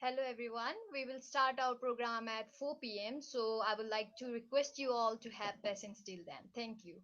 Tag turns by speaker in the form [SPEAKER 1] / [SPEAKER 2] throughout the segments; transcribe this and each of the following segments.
[SPEAKER 1] Hello everyone. We will start our program at 4 p.m. So I would like to request you all to have patience till then. Thank you.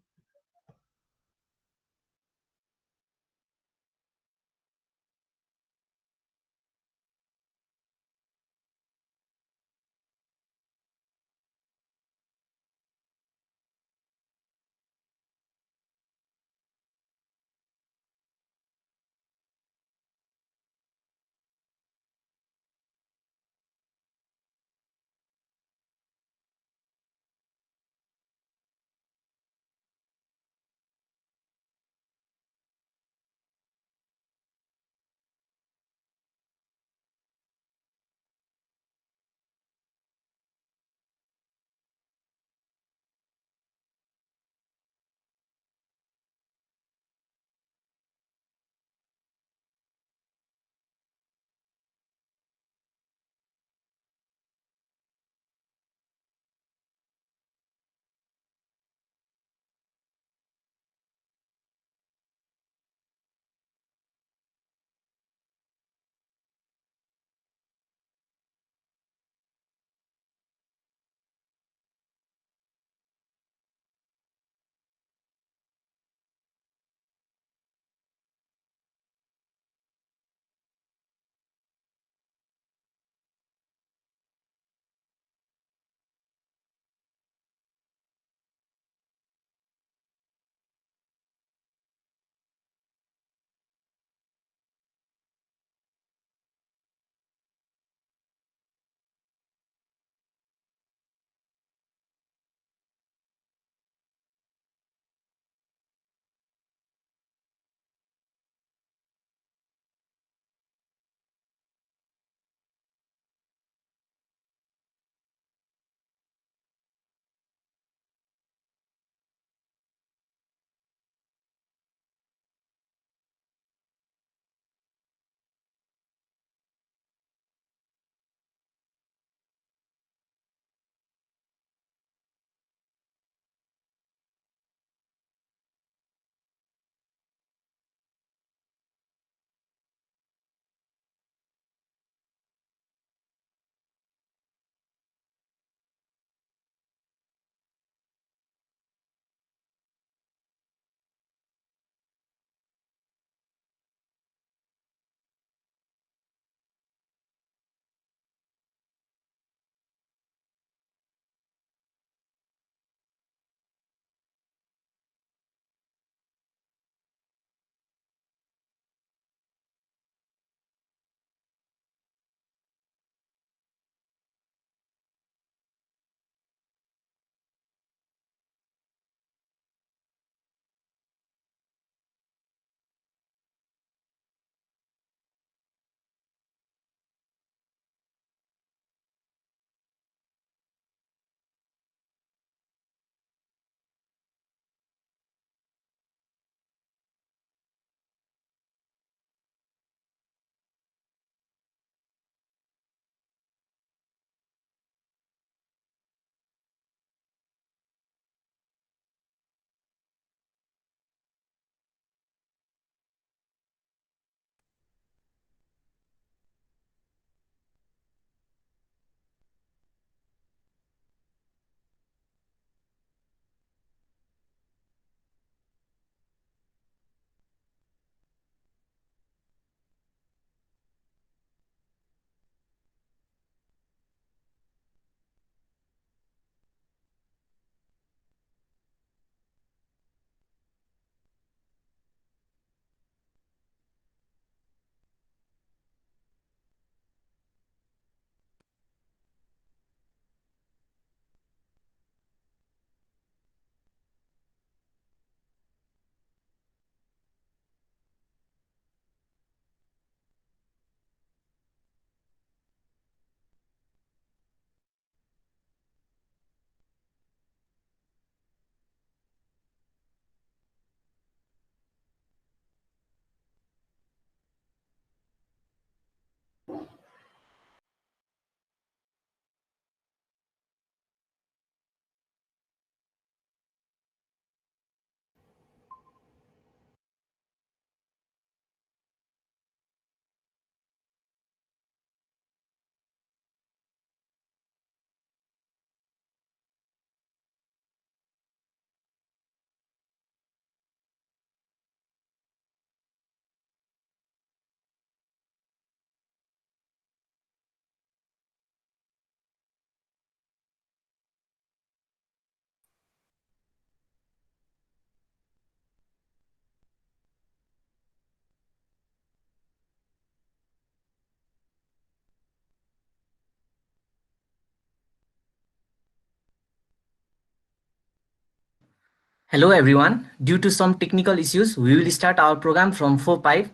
[SPEAKER 2] Hello everyone. Due to some technical issues, we will start our program from 4:05.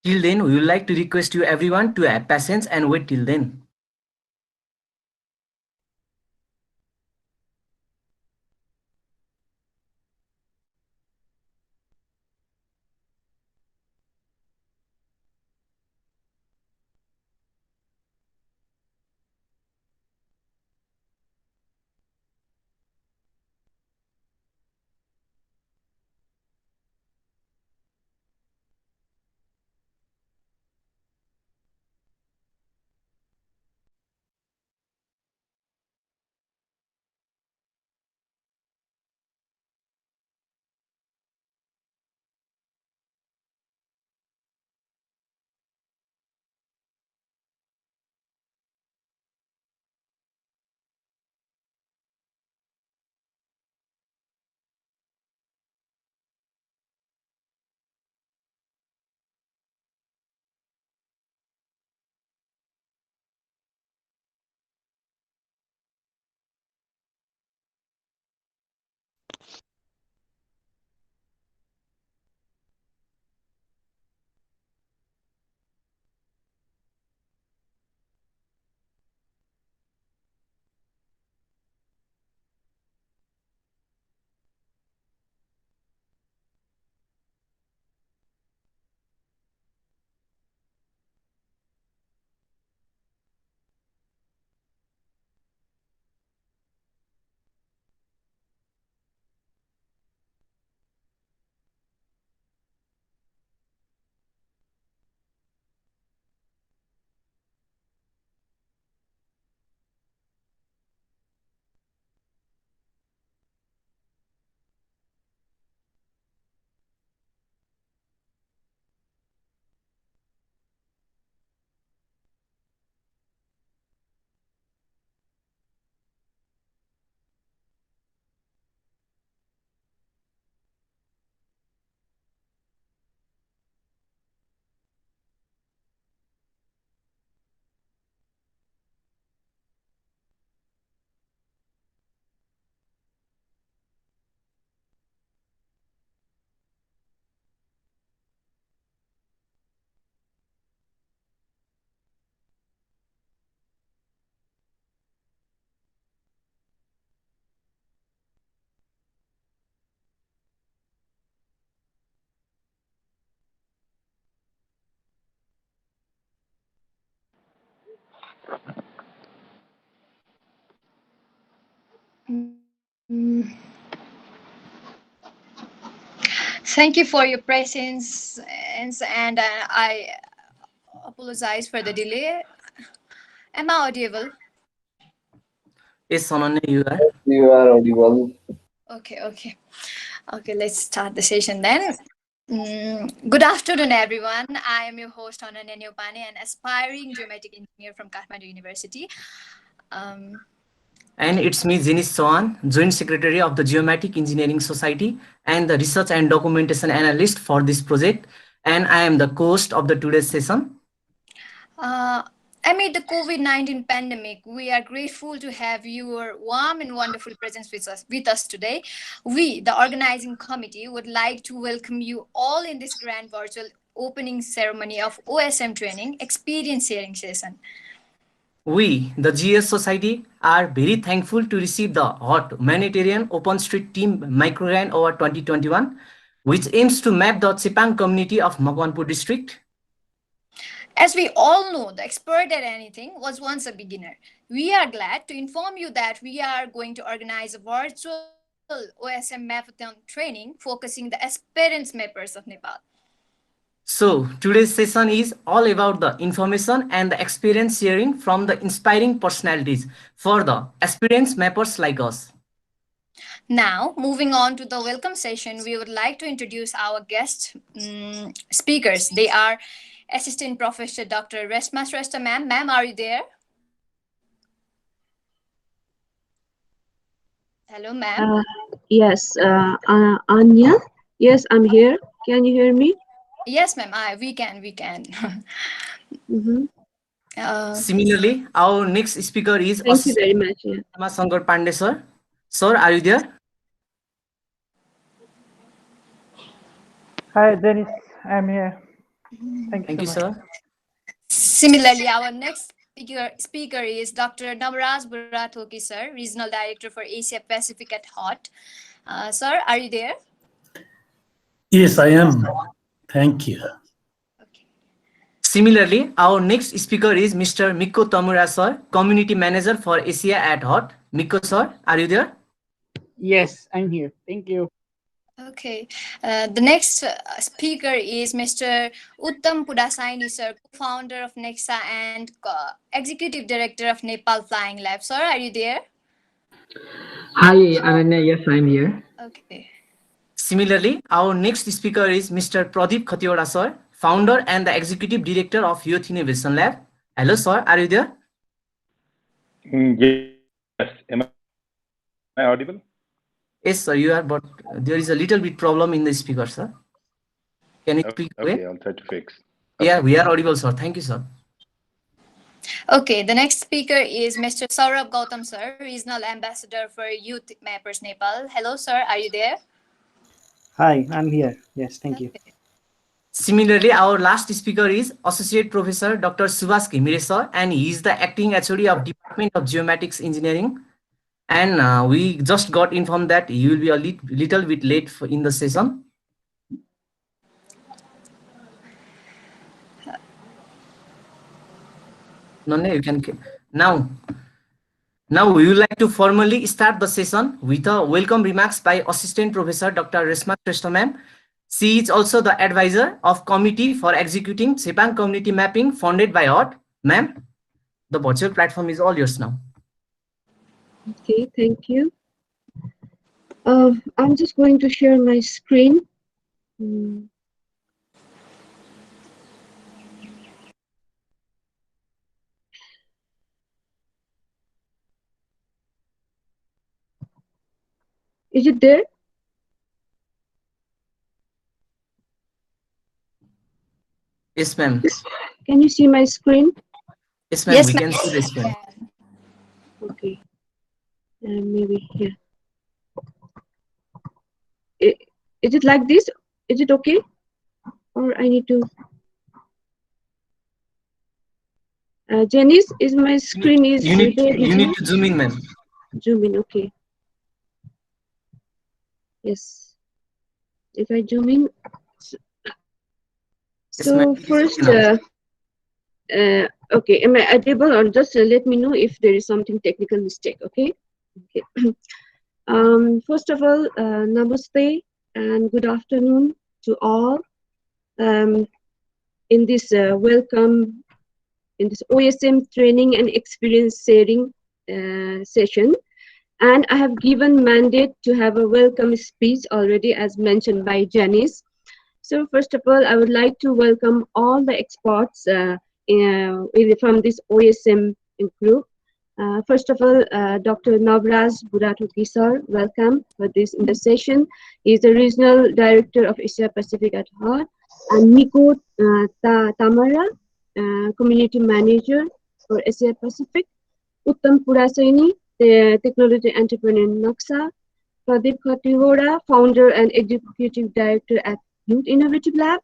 [SPEAKER 2] Till then, we would like to request you everyone to have patience and wait till then.
[SPEAKER 1] Mm, Thank you for your presence, and I apologize for the delay. Am I audible?
[SPEAKER 2] Yes, Sonanya, you are.
[SPEAKER 3] Yes, you are audible.
[SPEAKER 1] Okay. Okay, let's start the session then. Good afternoon, everyone. I am your host, Ananya Neopane, an aspiring geomatic engineer from Kathmandu University. Um,
[SPEAKER 2] And it's me, Jinis Chauhan, Joint Secretary of the Geomatic Engineering Society and the Research and Documentation Analyst for this project. And I am the host of the today's session.
[SPEAKER 1] uh, Amid the COVID 19 pandemic, we are grateful to have your warm and wonderful presence with us today. We, the organizing committee, would like to welcome you all in this grand virtual opening ceremony of OSM Training Experience Sharing Session.
[SPEAKER 2] We, the GES Society, are very thankful to receive the hot Humanitarian OpenStreet Team Microgrant Award 2021, which aims to map the Chepang community of Makwanpur district.
[SPEAKER 1] As we all know, the expert at anything was once a beginner. We are glad to inform you that we are going to organize a virtual OSM Mapathon training focusing the experienced mappers of Nepal.
[SPEAKER 2] So, today's session is all about the information and the experience sharing from the inspiring personalities for the experienced mappers like us.
[SPEAKER 1] Now, moving on to the welcome session, we would like to introduce our guest speakers. They are Assistant Professor Dr. Resma Shrestha ma'am. Ma'am, are you there? Hello, ma'am.
[SPEAKER 4] Uh, yes, Anya. Yes, I'm here. Can you hear me?
[SPEAKER 1] Yes, ma'am. We can.
[SPEAKER 4] Mm-hmm.
[SPEAKER 1] uh,
[SPEAKER 2] Similarly, our next speaker is
[SPEAKER 4] Thank you
[SPEAKER 2] Assistant
[SPEAKER 4] very much. Yeah.
[SPEAKER 2] Shankar Pandey sir. Sir, are you there?
[SPEAKER 3] Hi, Dennis. I'm here. Thank you
[SPEAKER 2] Thank
[SPEAKER 3] so
[SPEAKER 2] you,
[SPEAKER 3] much.
[SPEAKER 2] sir.
[SPEAKER 1] Similarly, our next speaker is Dr. Navraj Burathoki, sir, Regional Director for Asia Pacific at HOT. Sir, are you there?
[SPEAKER 5] Yes, I am. Thank you.
[SPEAKER 1] Okay.
[SPEAKER 2] Similarly, our next speaker is Mr. Mikko Tamura, sir, Community Manager for Asia at HOT. Mikko, sir, are you there?
[SPEAKER 6] Yes, I'm here. Thank you.
[SPEAKER 1] Okay. The next speaker is Mr. Uttam Pudasaini, sir, co-founder of Nexa and Executive Director of Nepal Flying Lab. Sir, are you there?
[SPEAKER 7] Hi, Ananya. Yes, I'm here.
[SPEAKER 1] Okay.
[SPEAKER 2] Similarly, our next speaker is Mr. Pradeep Khatioda, sir, Founder and the Executive Director of Youth Innovation Lab. Hello, sir, are you there?
[SPEAKER 8] Yes. Am I audible?
[SPEAKER 2] Yes, sir, you are, but there is a little bit problem in the speaker, sir. Can you speak
[SPEAKER 8] Okay,
[SPEAKER 2] away?
[SPEAKER 8] I'll try to fix.
[SPEAKER 2] Yeah, we are audible, sir. Thank you, sir.
[SPEAKER 1] Okay, the next speaker is Mr. Saurabh Gautam, sir, Regional Ambassador for Youthmappers Nepal. Hello, sir, are you there?
[SPEAKER 6] Hi, I'm here. Yes, thank you.
[SPEAKER 1] Okay.
[SPEAKER 2] Similarly, our last speaker is Associate Professor Dr. Subhash Khimire, sir, and he is the acting HOD of Department of Geomatics Engineering. And we just got informed that he will be a little bit late in the session. No, you can now. Now we would like to formally start the session with a welcome remarks by Assistant Professor Dr. Resma Shrestha ma'am. She is also the advisor of Committee for Executing Sepang Community Mapping funded by HOT. Ma'am, the virtual platform is all yours now.
[SPEAKER 4] Okay, thank you. I'm just going to share my screen. Is it there?
[SPEAKER 2] Yes, ma'am.
[SPEAKER 4] Can you see my screen?
[SPEAKER 2] Yes, ma'am.
[SPEAKER 1] Yes,
[SPEAKER 2] We
[SPEAKER 1] ma'am.
[SPEAKER 2] can see the screen.
[SPEAKER 4] Okay. Maybe here. Is it like this? Is it okay? Or I need to... Janice, is my screen
[SPEAKER 2] You need to zoom in, ma'am.
[SPEAKER 4] Zoom in, okay. Yes. If I zoom in. So first, okay, am I audible, or just let me know if there is something technical mistake, okay? Okay. First of all, namaste and good afternoon to all. In this welcome, in this OSM training and experience sharing session. And I have given mandate to have a welcome speech already, as mentioned by Janice. So first of all, I would like to welcome all the experts from this OSM group. First of all, Dr. Navraj Burathoki, sir, welcome for this in the session. He is the Regional Director of Asia Pacific at HOT. And Mikko Tamura, Community Manager for Asia Pacific. Uttam Pudasaini, the Technology Entrepreneur in Nexa. Pradeep Khatioda, Founder and Executive Director at Youth Innovative Lab.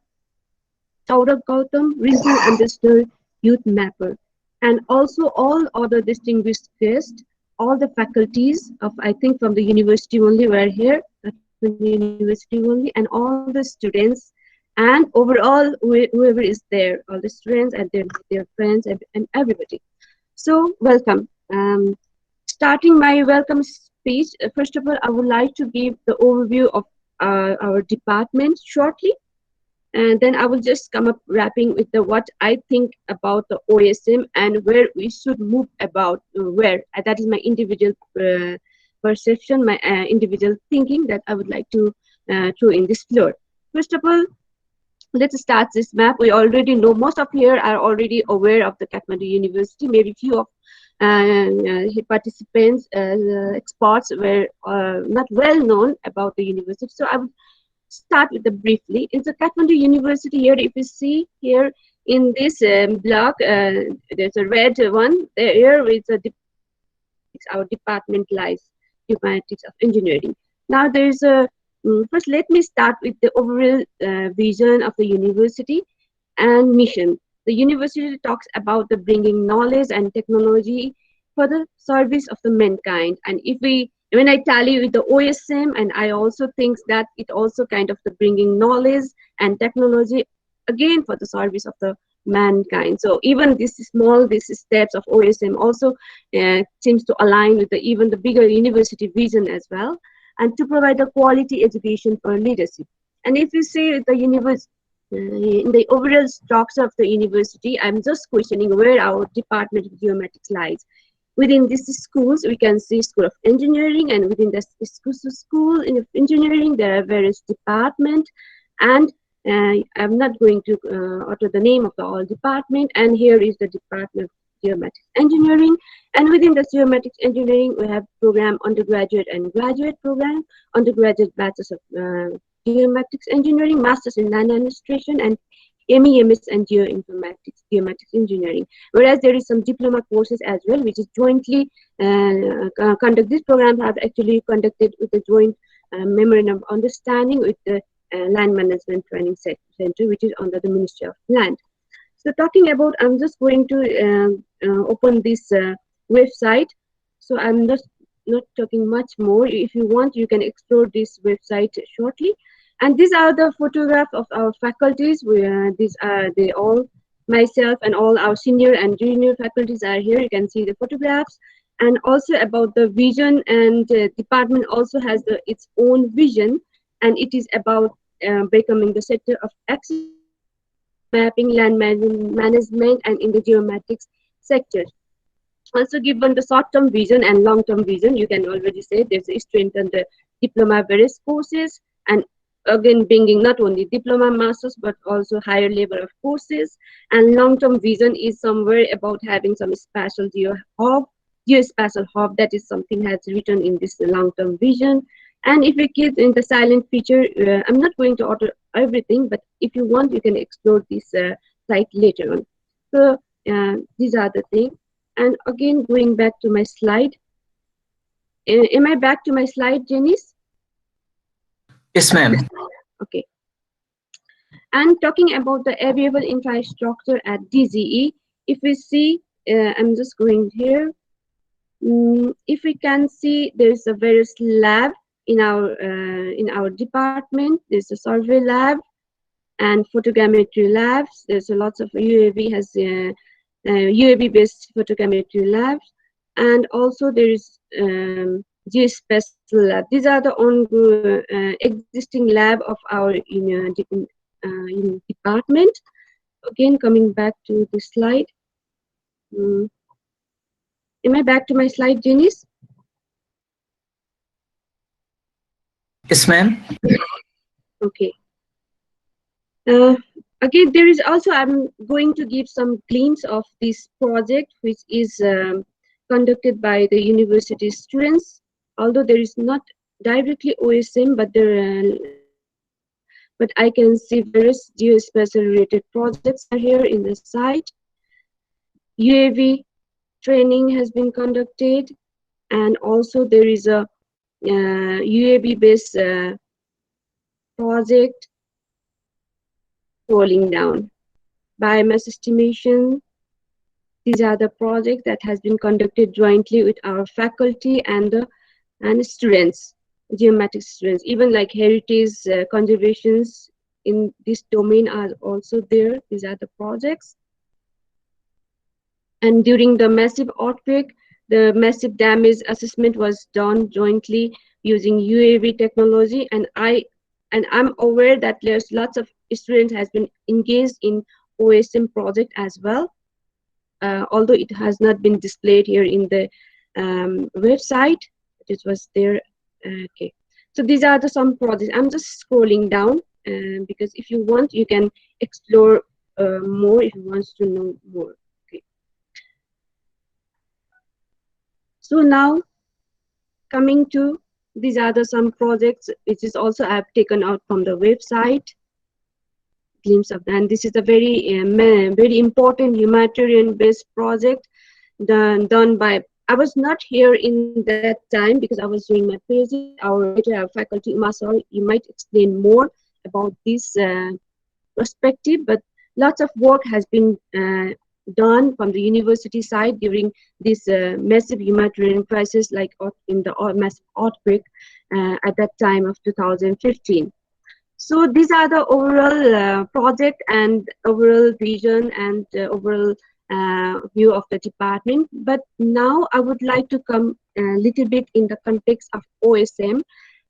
[SPEAKER 4] Saurabh Gautam, Regional Ambassador, Youthmapper. And also all other distinguished guests, all the faculties of, I think from the university only were here, university only, and all the students, and overall whoever is there, all the students and their friends and everybody. So welcome. Starting my welcome speech, first of all, I would like to give the overview of our department shortly. And then I will just come up wrapping with the what I think about the OSM and where we should move about where. That is my individual perception, my individual thinking that I would like to throw in this floor. First of all, let's start this map. We already know, most of here are already aware of the Kathmandu University. Maybe few of participants, experts were not well known about the university. So I would start with the briefly. It's a Kathmandu University here. If you see here in this block, there's a red one. Here is our department lies, Humanities of Engineering. Now there's a First, let me start with the overall vision of the university and mission. The university talks about the bringing knowledge and technology for the service of the mankind. And when I tally with the OSM, and I also think that it also kind of the bringing knowledge and technology again for the service of the mankind. So even these steps of OSM also seems to align with even the bigger university vision as well, and to provide a quality education for leadership. And if you say the university, in the overall structure of the university, I'm just questioning where our Department of Geomatics lies. Within these schools, we can see School of Engineering, and within the School of Engineering, there are various departments, and I'm not going to utter the name of the all department, and here is the Department of Geomatics Engineering, and within the Geomatics Engineering, we have program undergraduate and graduate program, undergraduate Bachelors of Geomatics Engineering, Masters in Land Administration, and MEMS and Geomatics Engineering. Whereas there is some diploma courses as well, which is jointly conduct. These programs have actually conducted with the joint memorandum of understanding with the Land Management Training Center, which is under the Ministry of Land. So talking about, I'm just going to open this website. So I'm just not talking much more. If you want, you can explore this website shortly. And these are the photographs of our faculties. These are all, myself and all our senior and junior faculties are here. You can see the photographs. And also about the vision, and department also has its own vision, and it is about becoming the sector of excellence, mapping, land management, and in the geomatics sector. Also given the short-term vision and long-term vision, you can already say there's a strengthen the diploma various courses, and again bringing not only diploma, masters, but also higher level of courses. And long-term vision is somewhere about having some spatial geospatial hub. That is something that's written in this long-term vision. And if we keep in the silent feature, I'm not going to order everything, but if you want, you can explore this site later on. So these are the things. And again, going back to my slide. Am I back to my slide, Janice?
[SPEAKER 2] Yes, ma'am.
[SPEAKER 4] Okay. And talking about the available infrastructure at DGE, if we see, I'm just going here. If we can see, there's a various lab in our department. There's a survey lab and photogrammetry labs. There's a lots of UAV has UAV-based photogrammetry labs, and also there is geospatial lab. These are the existing lab of our department. Again, coming back to the slide. Am I back to my slide, Janice?
[SPEAKER 2] Yes, ma'am.
[SPEAKER 4] Okay. Again, there is also, I'm going to give some glimpse of this project, which is conducted by the university students. Although there is not directly OSM, but but I can see various geospatial related projects are here in the site. UAV training has been conducted, and also there is a UAV based project. Scrolling down, biomass estimation. These are the projects that has been conducted jointly with our faculty and students, geomatics students. Even like heritage conservations in this domain are also there. These are the projects. And during the massive earthquake, the massive damage assessment was done jointly using UAV technology, and I'm aware that there's lots of students has been engaged in OSM project as well, although it has not been displayed here in the website. It was there. Okay, so these are some projects. I'm just scrolling down because if you want, you can explore more if you want to know more. Okay. So now coming to these are some projects which is also I have taken out from the website. Glimpse of that. And this is a very very important humanitarian based project done by I was not here in that time because I was doing my PhD. Our later faculty, Umasol, you might explain more about this perspective, but lots of work has been done from the university side during this massive humanitarian crisis, like in the massive outbreak at that time of 2015. So these are the overall project and overall vision and overall view of the department. But now I would like to come a little bit in the context of OSM.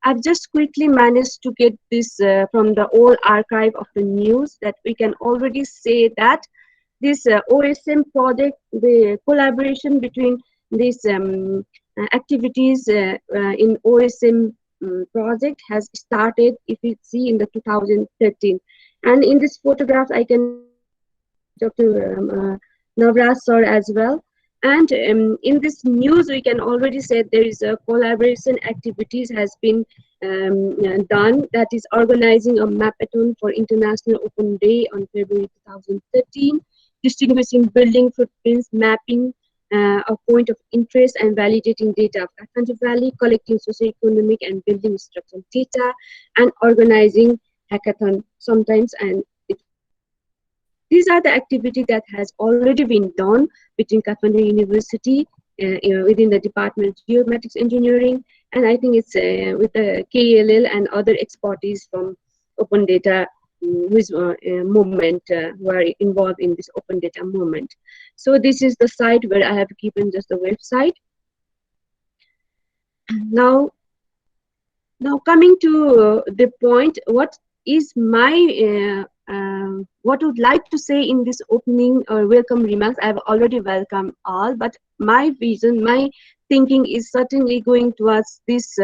[SPEAKER 4] I've just quickly managed to get this from the old archive of the news, that we can already say that this OSM project, the collaboration between these activities in OSM project has started, if you see, in the 2013. And in this photograph, I can Dr. Navraj sir as well. And in this news, we can already say there is a collaboration activities has been done, that is organizing a mapathon for International Open Day on February 2013, distinguishing building footprints, mapping a point of interest and validating data of Kathmandu Valley, collecting socioeconomic and building structural data, and organizing hackathon sometimes. And these are the activities that has already been done between Kathmandu University within the Department of Geomatics Engineering, and I think it's with the KLL and other expertise from open data movement who are involved in this open data movement. So this is the site where I have given just the website. Now coming to the point, what is my what I would like to say in this opening or welcome remarks. I have already welcomed all, but my vision, my thinking is certainly going towards this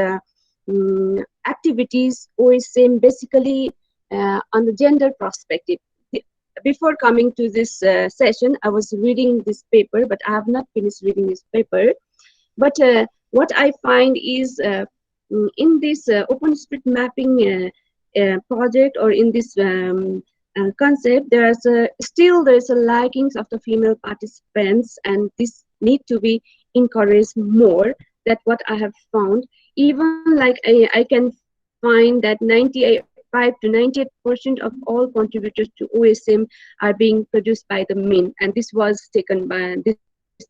[SPEAKER 4] activities OSM basically on the gender perspective. Before coming to this session, I was reading this paper, but I have not finished reading this paper. But what I find is in this OpenStreet mapping project, or in this concept, there's a lackings of the female participants, and this need to be encouraged more. That what I have found. Even like I can find that 95 to 98% of all contributors to OSM are being produced by the men, and this was taken by this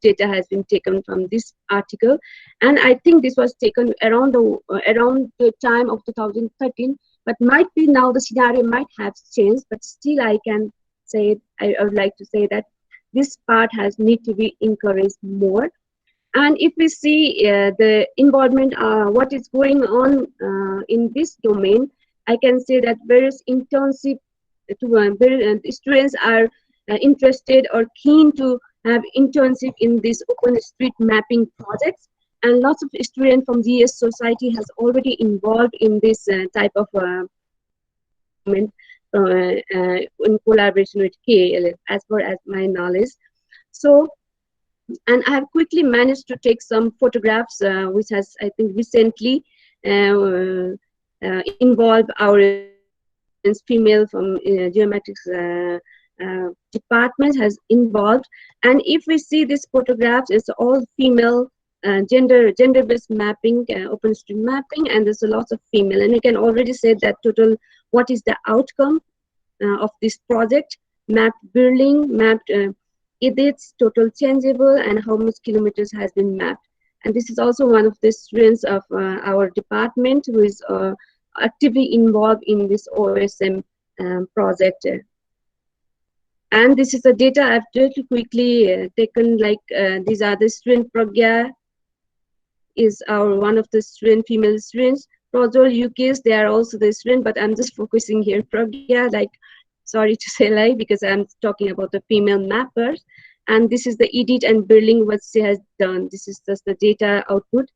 [SPEAKER 4] data has been taken from this article, and I think this was taken around the time of 2013. But might be now the scenario might have changed, but still I can say, I would like to say that this part has need to be encouraged more. And if we see the involvement, what is going on in this domain, I can say that various internship students are interested or keen to have internship in this open street mapping projects. And lots of students from GES society has already involved in this type of in collaboration with KLF, as far as my knowledge. So, and I have quickly managed to take some photographs, which has, I think, recently involved our female from Geomatics department has involved. And if we see these photographs, it's all female gender-based mapping, OpenStreet mapping, and there's a lot of female. And we can already say that total, what is the outcome of this project? Mapped building, mapped edits, total changeable, and how much kilometers has been mapped. And this is also one of the strengths of our department, who is actively involved in this OSM project. And this is the data I've just quickly taken, like these are the student. Pragya is our one of the student, female students. Prajol, UKs, they are also the student, but I'm just focusing here. Pragya, like, sorry to say like, because I'm talking about the female mappers. And this is the edit and building what she has done. This is just the data output.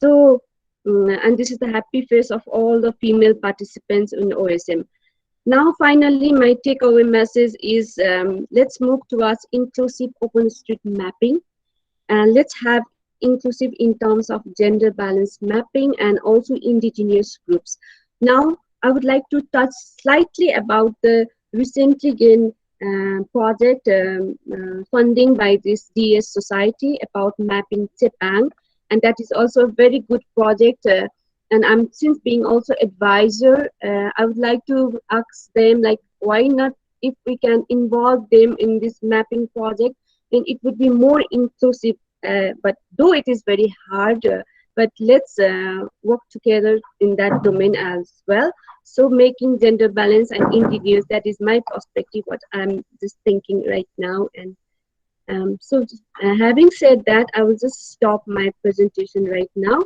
[SPEAKER 4] So, and this is the happy face of all the female participants in OSM. Now, finally, my takeaway message is let's move towards inclusive OpenStreet mapping, and let's have inclusive in terms of gender balance mapping and also indigenous groups. Now, I would like to touch slightly about the recently gained project funding by this GES society about mapping Sepang, and that is also a very good project. And I'm since being also advisor, I would like to ask them, like, why not, if we can involve them in this mapping project, then it would be more inclusive. But though it is very hard, but let's work together in that domain as well. So making gender balance and indigenous, that is my perspective, what I'm just thinking right now. And so having said that, I will just stop my presentation right now.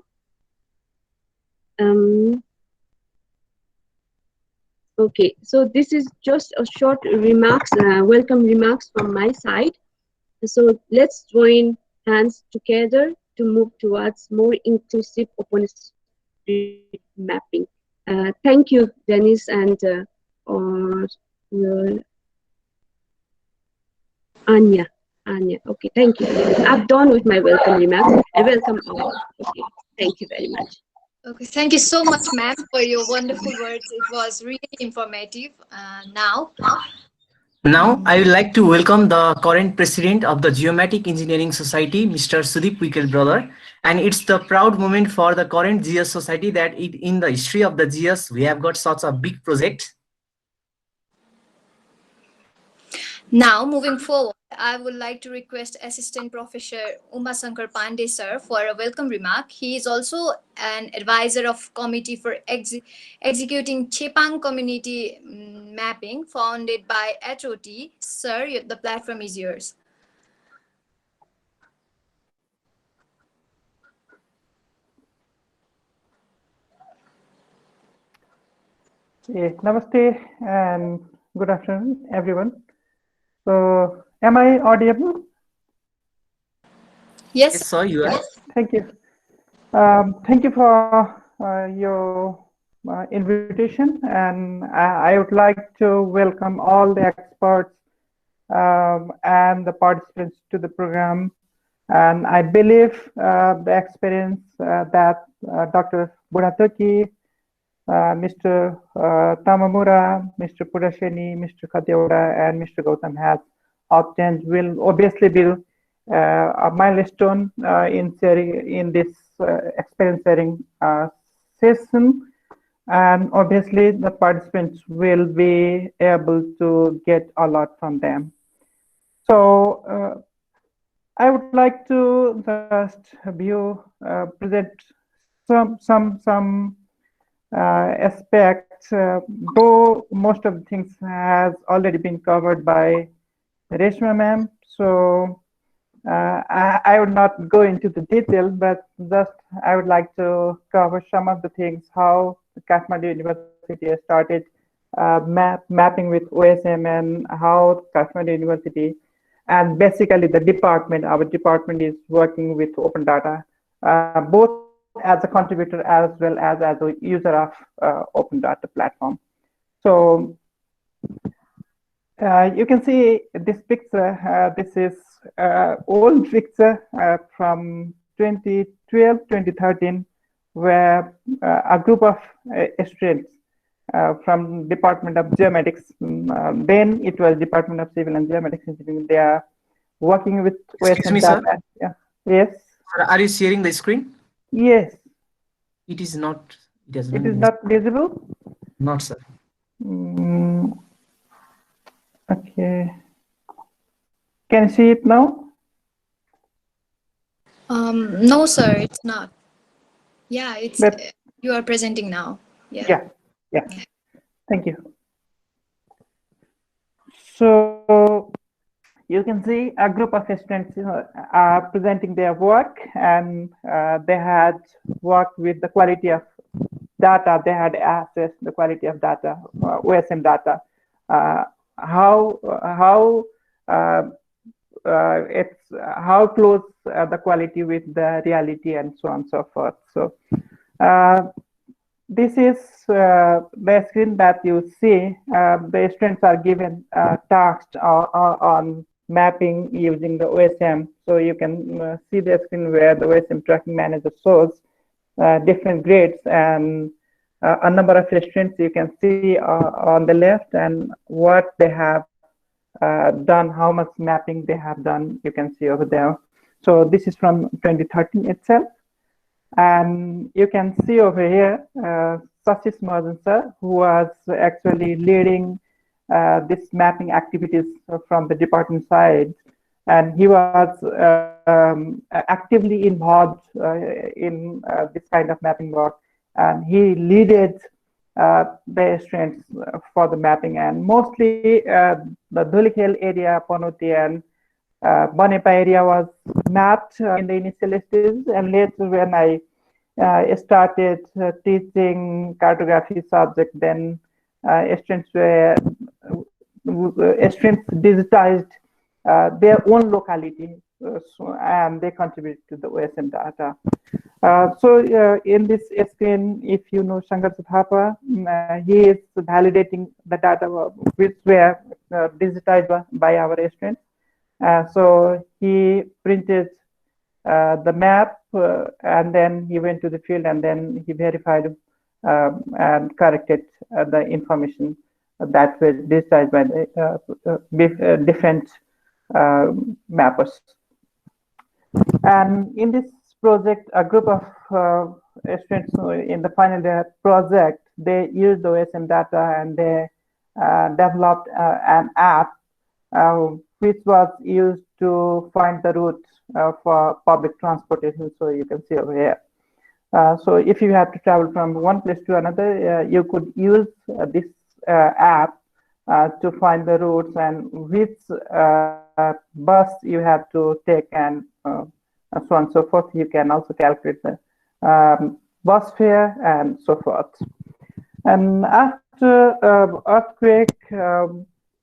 [SPEAKER 4] Okay, so this is just a short remarks, welcome remarks from my side. So let's join hands together to move towards more inclusive open street mapping. Thank you, Dennis and Anya. Okay, thank you. I'm done with my welcome remarks. I welcome all. Okay, thank you very much.
[SPEAKER 1] Okay, thank you so much, ma'am, for your wonderful words. It was really informative.
[SPEAKER 2] Now, I would like to welcome the current president of the Geomatic Engineering Society, Mr. Sudeep Wickel brother. And it's the proud moment for the current GES society that in the history of the GES, we have got such a big project.
[SPEAKER 1] Now, moving forward, I would like to request Assistant Professor Umasankar Pandey, sir, for a welcome remark. He is also an advisor of Committee for Executing Chepang Community Mapping, founded by HOT. Sir, the platform is yours.
[SPEAKER 3] Namaste and good afternoon, everyone. So, am I audible?
[SPEAKER 1] Yes,
[SPEAKER 2] sir, you are.
[SPEAKER 3] Thank you. Thank you for your invitation, and I would like to welcome all the experts and the participants to the program. And I believe the experience that Dr. Buratoki, Mr. Tamamura, Mr. Purasheni, Mr. Khadeoda, and Mr. Gautam has obtained will obviously be a milestone in sharing in this experience sharing session, and obviously the participants will be able to get a lot from them. So I would like to just present some aspects, though most of the things has already been covered by Reshma ma'am. So I would not go into the detail, but just I would like to cover some of the things, how Kathmandu University has started mapping with OSM, and how Kathmandu University and basically the department, our department is working with open data, both as a contributor as well as a user of open data platform. So you can see this picture. This is old picture from 2012, 2013, where a group of students from Department of Geomatics, then it was Department of Civil and Geomatics Engineering. They are working with
[SPEAKER 2] Excuse me, sir.
[SPEAKER 3] Yeah. Yes.
[SPEAKER 2] Are you sharing the screen?
[SPEAKER 3] Yes.
[SPEAKER 2] It is not. It is
[SPEAKER 3] not visible.
[SPEAKER 2] Not, sir.
[SPEAKER 3] Okay. Can you see it now?
[SPEAKER 1] no, sir, it's not. Yeah, it's you are presenting now.
[SPEAKER 3] Yeah. Thank you. So you can see a group of students are presenting their work, and they had worked with the quality of data. They had accessed the quality of data, OSM data, how close the quality with the reality, and so on and so forth. So this is the screen that you see. The students are given tasks on mapping using the OSM. So you can see the screen where the OSM tracking manager shows different grades and a number of students you can see on the left, and what they have done, how much mapping they have done. You can see over there. So this is from 2013 itself. And you can see over here, Sasish Madan sir, who was actually leading this mapping activities from the department side. And he was actively involved in this kind of mapping work. And he leaded the strengths for the mapping. And mostly the Dhulikhel area, Panoti, and Banepa area was mapped in the initial stages, and later when I started teaching cartography subject, then students digitized their own locality, and they contribute to the OSM data. In this screen, if you know Shankar Thapa, he is validating the data which were digitized by our students. So he printed the map and then he went to the field and then he verified and corrected the information that was digitized by the different mappers. And in this project, a group of students in the final year project, they used the OSM data and they developed an app which was used to find the route for public transportation. So you can see over here. So if you have to travel from one place to another, you could use this app to find the routes and which bus you have to take and so on and so forth. You can also calculate the bus fare and so forth. And after earthquake,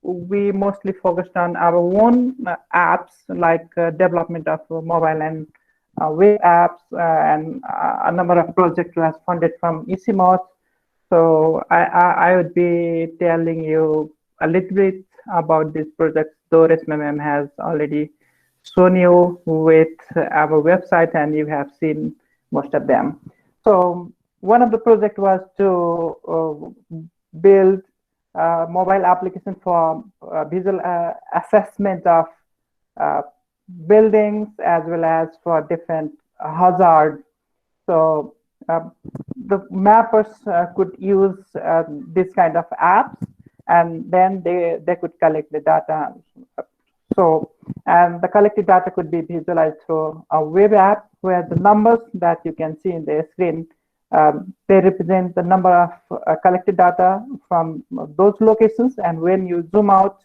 [SPEAKER 3] we mostly focused on our own apps, like development of mobile and web apps, and a number of projects was funded from ECMOS. So I would be telling you a little bit about this project, though RSMM has already shown you with our website and you have seen most of them. So one of the projects was to build mobile application for visual assessment of buildings as well as for different hazards. So the mappers could use this kind of apps, and then they could collect the data. So, and the collected data could be visualized through a web app where the numbers that you can see in the screen, they represent the number of collected data from those locations. And when you zoom out,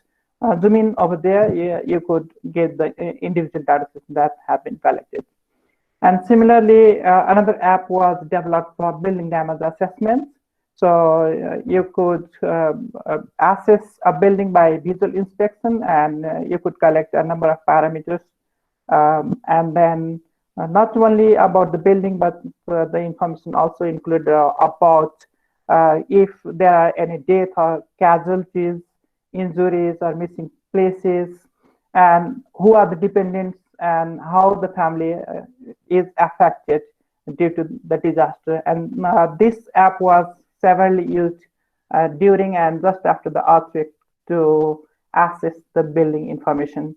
[SPEAKER 3] zoom in over there, you could get the individual data sets that have been collected. And similarly, another app was developed for building damage assessments. So you could assess a building by visual inspection, and you could collect a number of parameters. And then not only about the building, but the information also include about if there are any death or casualties, injuries or missing places, and who are the dependents and how the family is affected due to the disaster. And this app was severely used during and just after the earthquake to access the building information.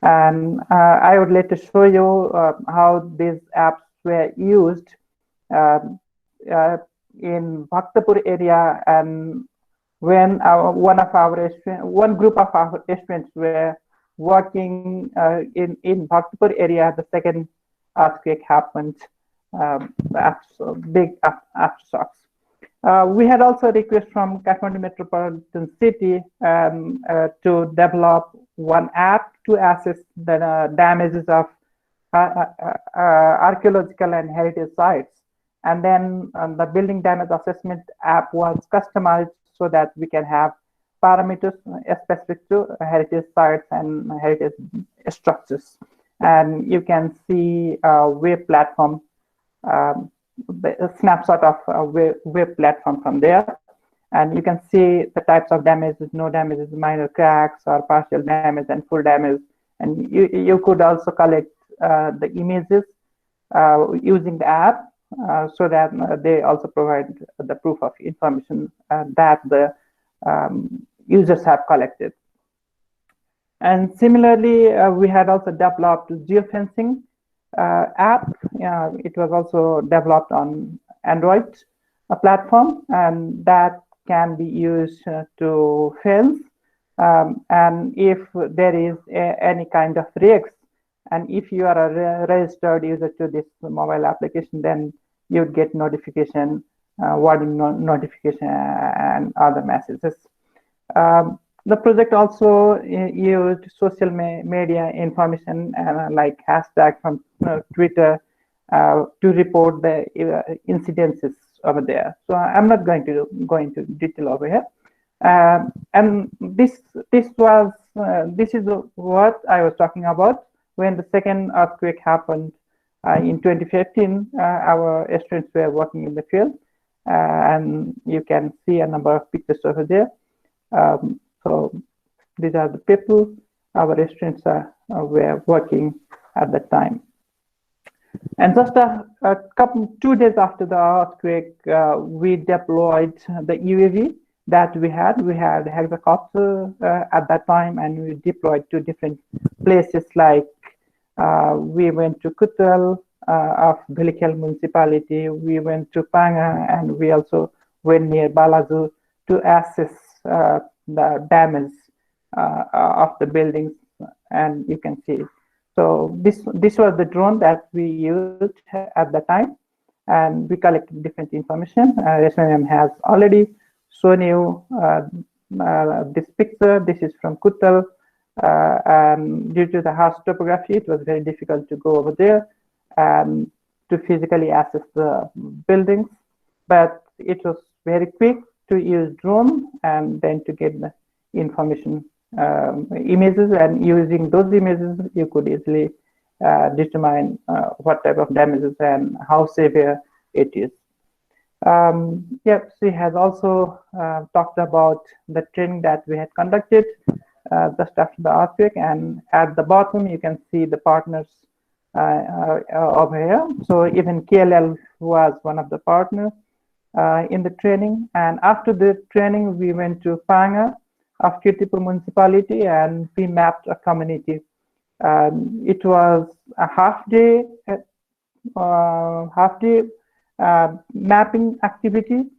[SPEAKER 3] And I would like to show you how these apps were used in Bhaktapur area, and when one group of our students were working in Bhaktapur area, the second earthquake happened, big aftershocks. We had also a request from Kathmandu Metropolitan City to develop one app to assess the damages of archaeological and heritage sites. And then the building damage assessment app was customized so that we can have parameters specific to heritage sites and heritage structures. And you can see a web platform, a snapshot of a web platform from there. And you can see the types of damages, no damages, minor cracks or partial damage and full damage. And you could also collect the images using the app so that they also provide the proof of information that the users have collected. And similarly, we had also developed geofencing app. It was also developed on Android platform, and that can be used to fence. And if there is any kind of risks, and if you are a registered user to this mobile application, then you would get notification, warning notification, and other messages. The project also used social media information like hashtag from Twitter to report the incidences over there. So I'm not going to go into detail over here. And this is what I was talking about when the second earthquake happened in 2015. Our students were working in the field, and you can see a number of pictures over there. So these are the people our students were working at that time. And just a couple, 2 days after the earthquake, we deployed the UAV that we had. We had helicopter at that time, and we deployed to different places. Like we went to Kutal of Bhilikhel municipality. We went to Panga, and we also went near Balaju to assess the damage of the buildings, and you can see. So this was the drone that we used at the time, and we collected different information. SMM has already shown you this picture. This is from Kutal, and due to the harsh topography, it was very difficult to go over there and to physically assess the buildings, but it was very quick to use drone and then to get the information images, and using those images you could easily determine what type of damages and how severe it is. She has also talked about the training that we had conducted just after the earthquake, and at the bottom you can see the partners over here. So even KLL was one of the partners in the training. And after the training, we went to Panga of Kirtipur municipality, and we mapped a community. It was a half-day mapping activity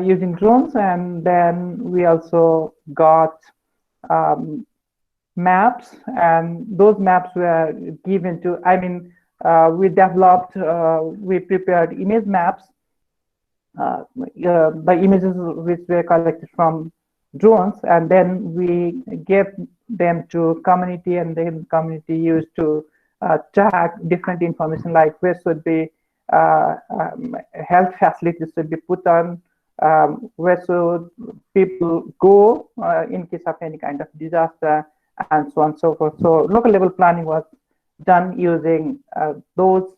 [SPEAKER 3] using drones, and then we also got maps, and those maps were given to, we prepared image maps, the images which were collected from drones, and then we gave them to community, and then community used to track different information, like where should be health facilities should be put on, where should people go in case of any kind of disaster, and so on and so forth. So local level planning was done using those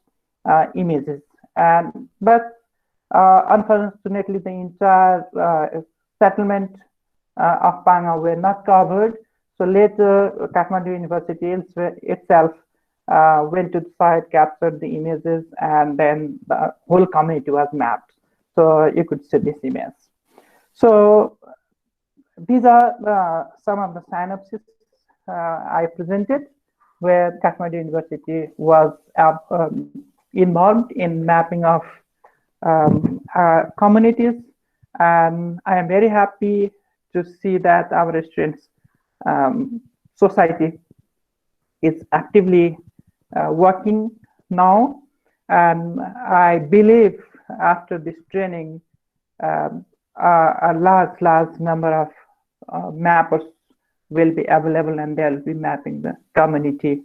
[SPEAKER 3] images. But unfortunately, the entire settlement of Panga were not covered. So later, Kathmandu University itself went to the site, captured the images, and then the whole community was mapped. So you could see this image. So these are some of the synopses I presented, where Kathmandu University was involved in mapping of communities. And I am very happy to see that our students society is actively working now, and I believe after this training a large number of mappers will be available, and they'll be mapping the community.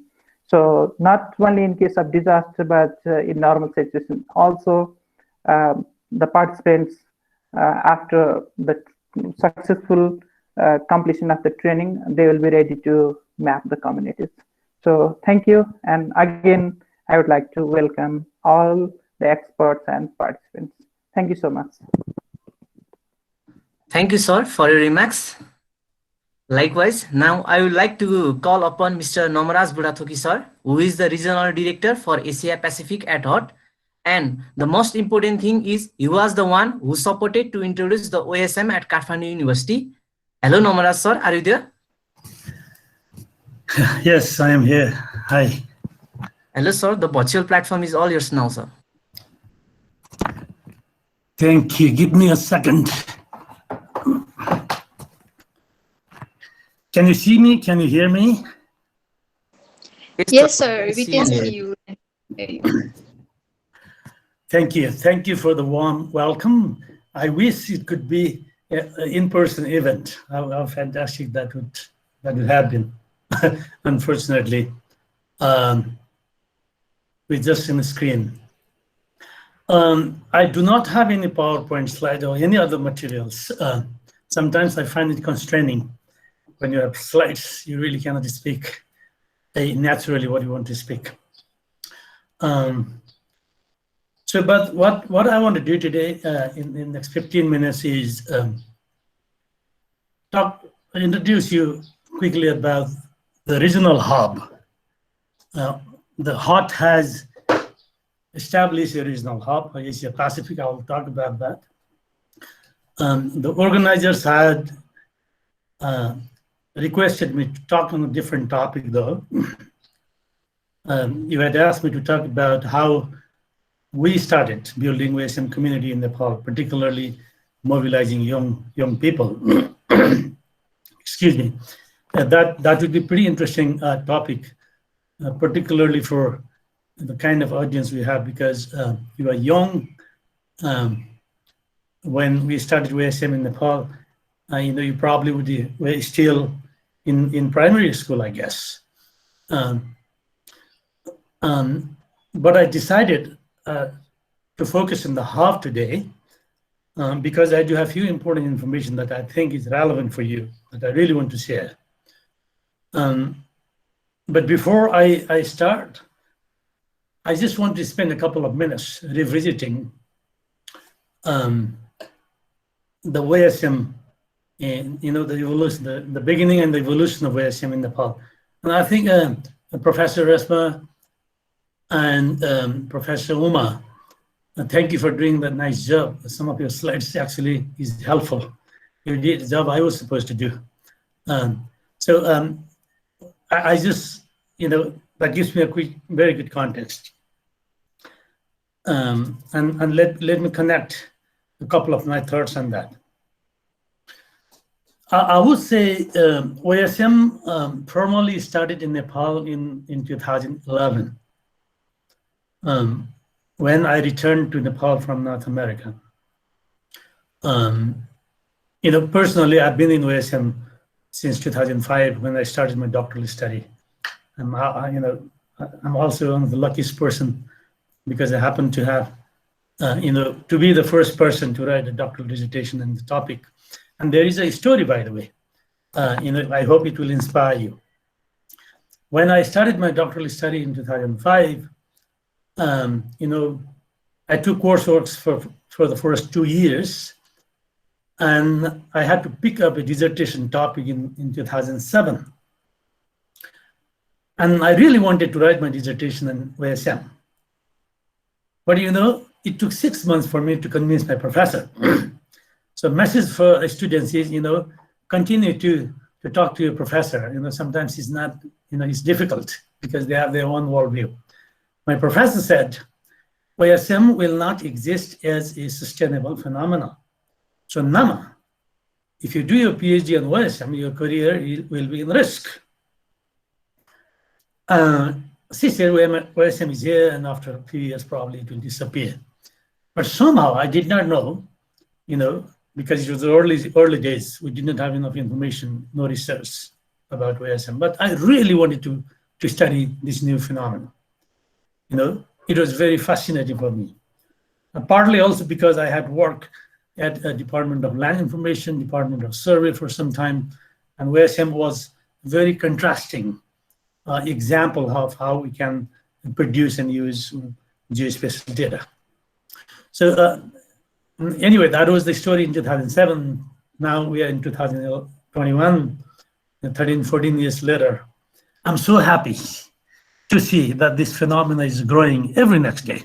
[SPEAKER 3] So not only in case of disaster, but in normal situation also, the participants after the successful completion of the training, they will be ready to map the communities. So thank you. And again, I would like to welcome all the experts and participants. Thank you so much.
[SPEAKER 2] Thank you, sir, for your remarks. Likewise, now I would like to call upon Mr. Namaraj Budathoki, sir, who is the Regional Director for Asia Pacific at HOT. And the most important thing is he was the one who supported to introduce the OSM at Kathmandu University. Hello, Namaraj, sir, are you there?
[SPEAKER 5] Yes, I am here. Hi.
[SPEAKER 2] Hello, sir. The virtual platform is all yours now, sir.
[SPEAKER 5] Thank you. Give me a second. Can you see me? Can you hear me?
[SPEAKER 1] Yes, sir.
[SPEAKER 2] Can
[SPEAKER 1] We
[SPEAKER 2] see
[SPEAKER 1] can
[SPEAKER 2] and
[SPEAKER 1] see
[SPEAKER 2] hear.
[SPEAKER 1] you.
[SPEAKER 5] Thank you. Thank you for the warm welcome. I wish it could be an in-person event. How fantastic that would have been. Unfortunately, we're just in the screen. I do not have any PowerPoint slide or any other materials. Sometimes I find it constraining when you have slides. You really cannot speak naturally what you want to speak. But what I want to do today in the next 15 minutes is introduce you quickly about the regional hub. The HOT has established a regional hub, Asia Pacific. I will talk about that. The organizers had requested me to talk on a different topic, though. You had asked me to talk about how we started building OSM community in Nepal, particularly mobilizing young people. Excuse me. That would be a pretty interesting topic, particularly for the kind of audience we have, because you are young. When we started OSM in Nepal, you probably were still in primary school, I guess. But I decided to focus on the hub today because I do have a few important information that I think is relevant for you that I really want to share. But before I start, I just want to spend a couple of minutes revisiting the OSM and the evolution, the beginning and the evolution of OSM in Nepal. And I think Professor Resma and Professor Uma, thank you for doing that nice job. Some of your slides actually is helpful. You did the job I was supposed to do. I just, that gives me a quick, very good context. And let me connect a couple of my thoughts on that. I would say OSM formally started in Nepal in 2011. When I returned to Nepal from North America. Personally, I've been in OSM since 2005 when I started my doctoral study. I'm also one of the luckiest person because I happen to have, to be the first person to write a doctoral dissertation on the topic. And there is a story, by the way. I hope it will inspire you. When I started my doctoral study in 2005, I took coursework for the first 2 years, and I had to pick up a dissertation topic in 2007. And I really wanted to write my dissertation on OSM. But it took 6 months for me to convince my professor. So message for students is, continue to talk to your professor. Sometimes it's not, it's difficult because they have their own worldview. My professor said, OSM will not exist as a sustainable phenomenon. So Nama, if you do your PhD on OSM, your career will be in risk. She said OSM is here, and after a few years, probably it will disappear. But somehow I did not know, because it was the early days, we did not have enough information, no research about OSM. But I really wanted to study this new phenomenon. It was very fascinating for me. And partly also because I had worked at a Department of Land Information, Department of Survey for some time, and OSM was very contrasting example of how we can produce and use geospatial data. So anyway, that was the story in 2007. Now we are in 2021, and 13, 14 years later. I'm so happy to see that this phenomenon is growing every next day.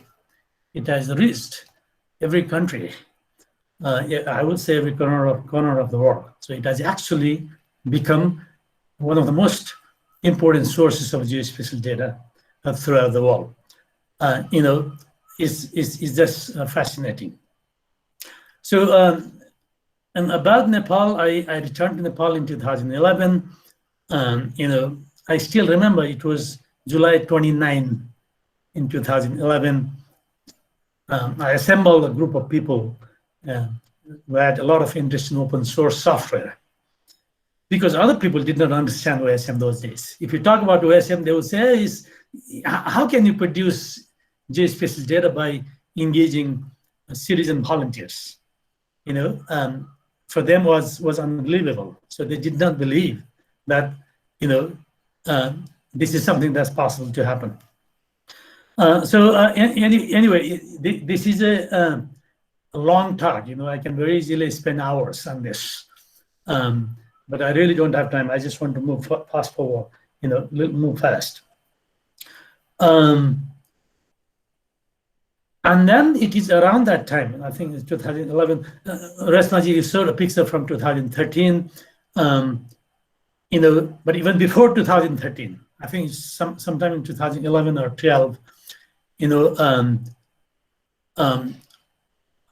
[SPEAKER 5] It has reached every country. I would say every corner of the world. So it has actually become one of the most important sources of geospatial data throughout the world. Is just fascinating. So, and about Nepal, I returned to Nepal in 2011. I still remember it was July 29 in 2011. I assembled a group of people who had a lot of interest in open source software, because other people did not understand OSM those days. If you talk about OSM, they will say, how can you produce geospatial data by engaging citizen volunteers? For them was unbelievable. So they did not believe that, this is something that's possible to happen. Anyway, this is a long talk. I can very easily spend hours on this, but I really don't have time. I just want to move fast forward, move fast. And then it is around that time, I think it's 2011, Resmaji, you saw a picture from 2013, but even before 2013, I think it's sometime in 2011 or 12,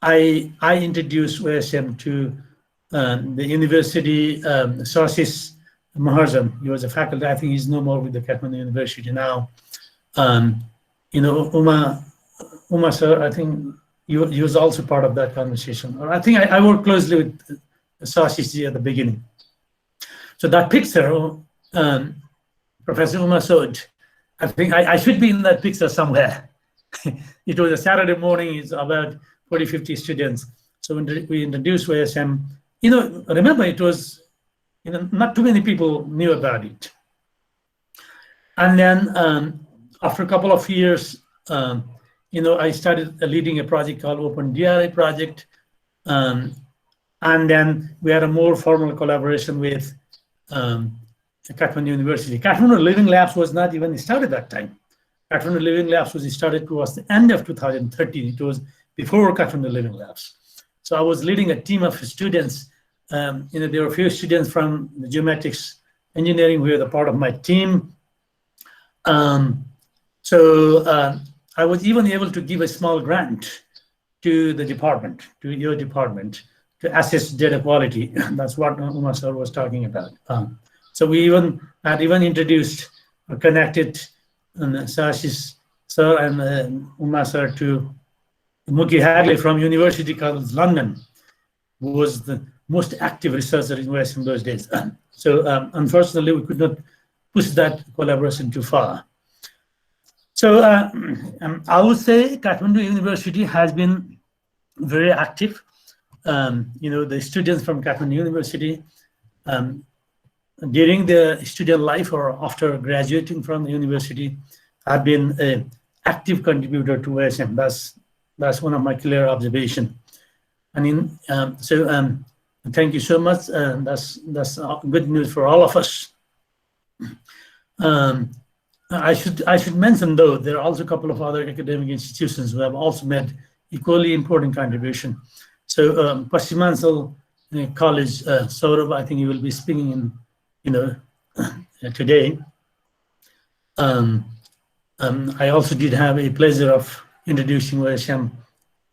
[SPEAKER 5] I introduced OSM to the university, Sarsis Maharjan. He was a faculty. I think he's no more with the Kathmandu University now. Uma sir, I think he was also part of that conversation. Or I think I worked closely with Sarsis ji at the beginning. So that picture, Professor Uma Sod, I think I should be in that picture somewhere. It was a Saturday morning. It's about 40, 50 students. So when we introduced OSM, remember it was, not too many people knew about it. And then after a couple of years, I started leading a project called Open DRI project. And then we had a more formal collaboration with Kathmandu University. Kathmandu Living Labs was not even started that time. Kathmandu Living Labs was started towards the end of 2013. It was before Kathmandu Living Labs. So I was leading a team of students. There were a few students from the Geomatics Engineering who were the part of my team. I was even able to give a small grant to the department, to your department, to assess data quality. That's what Uma sir was talking about. So we had introduced or connected Sarsis sir and Uma sir to Mookie Hadley from University College London, who was the most active researcher in OSM those days. So unfortunately, we could not push that collaboration too far. So I would say Kathmandu University has been very active. The students from Kathmandu University, during their student life or after graduating from the university, have been an active contributor to OSM. That's one of my clear observations. Thank you so much. That's good news for all of us. I should mention, though, there are also a couple of other academic institutions who have also made equally important contribution. So Paschimanthal's College, Saurabh, I think you will be speaking in, today. I also did have a pleasure of introducing OSM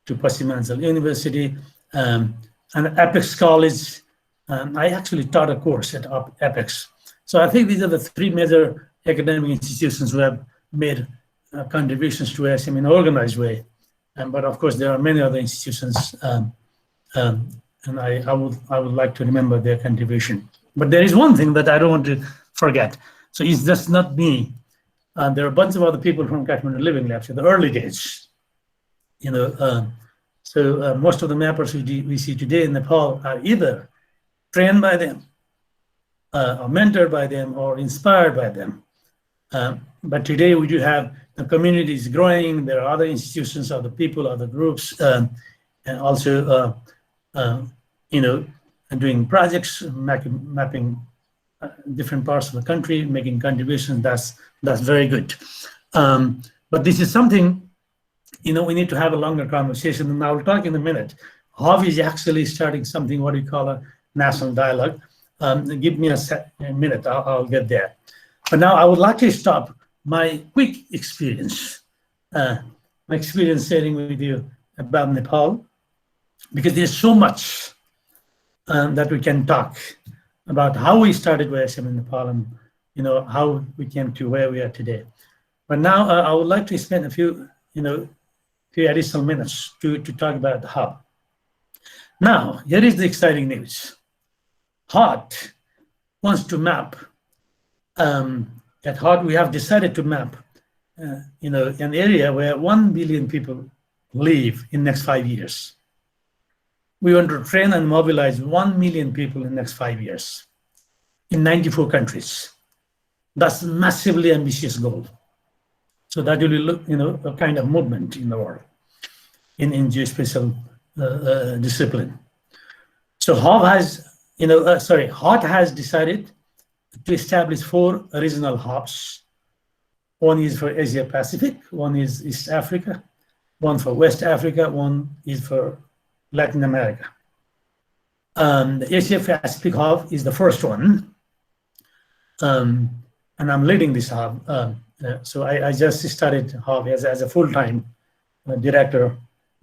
[SPEAKER 5] to Paschimanthal's University and Apex College. I actually taught a course at Apex. So I think these are the three major academic institutions who have made contributions to OSM in an organized way. But of course, there are many other institutions, and I would like to remember their contribution. But there is one thing that I don't want to forget. So it's just not me. There are a bunch of other people from Kathmandu Living Labs in the early days. So most of the mappers we see today in Nepal are either trained by them, or mentored by them, or inspired by them. But today we do have the community is growing. There are other institutions, other people, other groups, and also, doing projects, mapping different parts of the country, making contributions. That's very good. But this is something, we need to have a longer conversation, and I'll talk in a minute. HOV is actually starting something, what we call a national dialogue. Give me a minute, I'll get there. But now I would like to stop my quick experience, sharing with you about Nepal, because there's so much that we can talk about how we started OSM in Nepal and how we came to where we are today. But now I would like to spend a few additional minutes to talk about the hub. Now, here is the exciting news. HOT wants to map. At HOT, we have decided to map, an area where 1 billion people live in the next 5 years. We want to train and mobilize 1 million people in the next 5 years in 94 countries. That's a massively ambitious goal. So that will be, a kind of movement in the world in geospatial discipline. So HOT has decided to establish 4 regional hubs. One is for Asia Pacific, one is East Africa, one for West Africa, one is for Latin America. The Asia Pacific hub is the first one, and I'm leading this hub. So I just started hub as a full-time director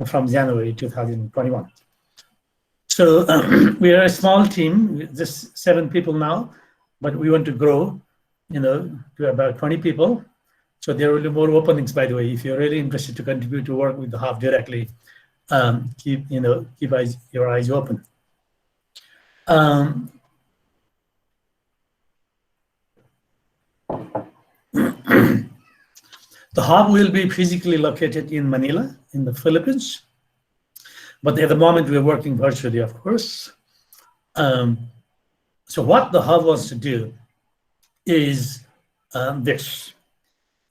[SPEAKER 5] from January 2021. So we are a small team, just 7 people now, but we want to grow, to about 20 people. So there will be more openings, by the way. If you're really interested to contribute to work with the hub directly, keep your eyes open. The hub will be physically located in Manila, in the Philippines. But at the moment, we're working virtually, of course. So what the hub wants to do is this.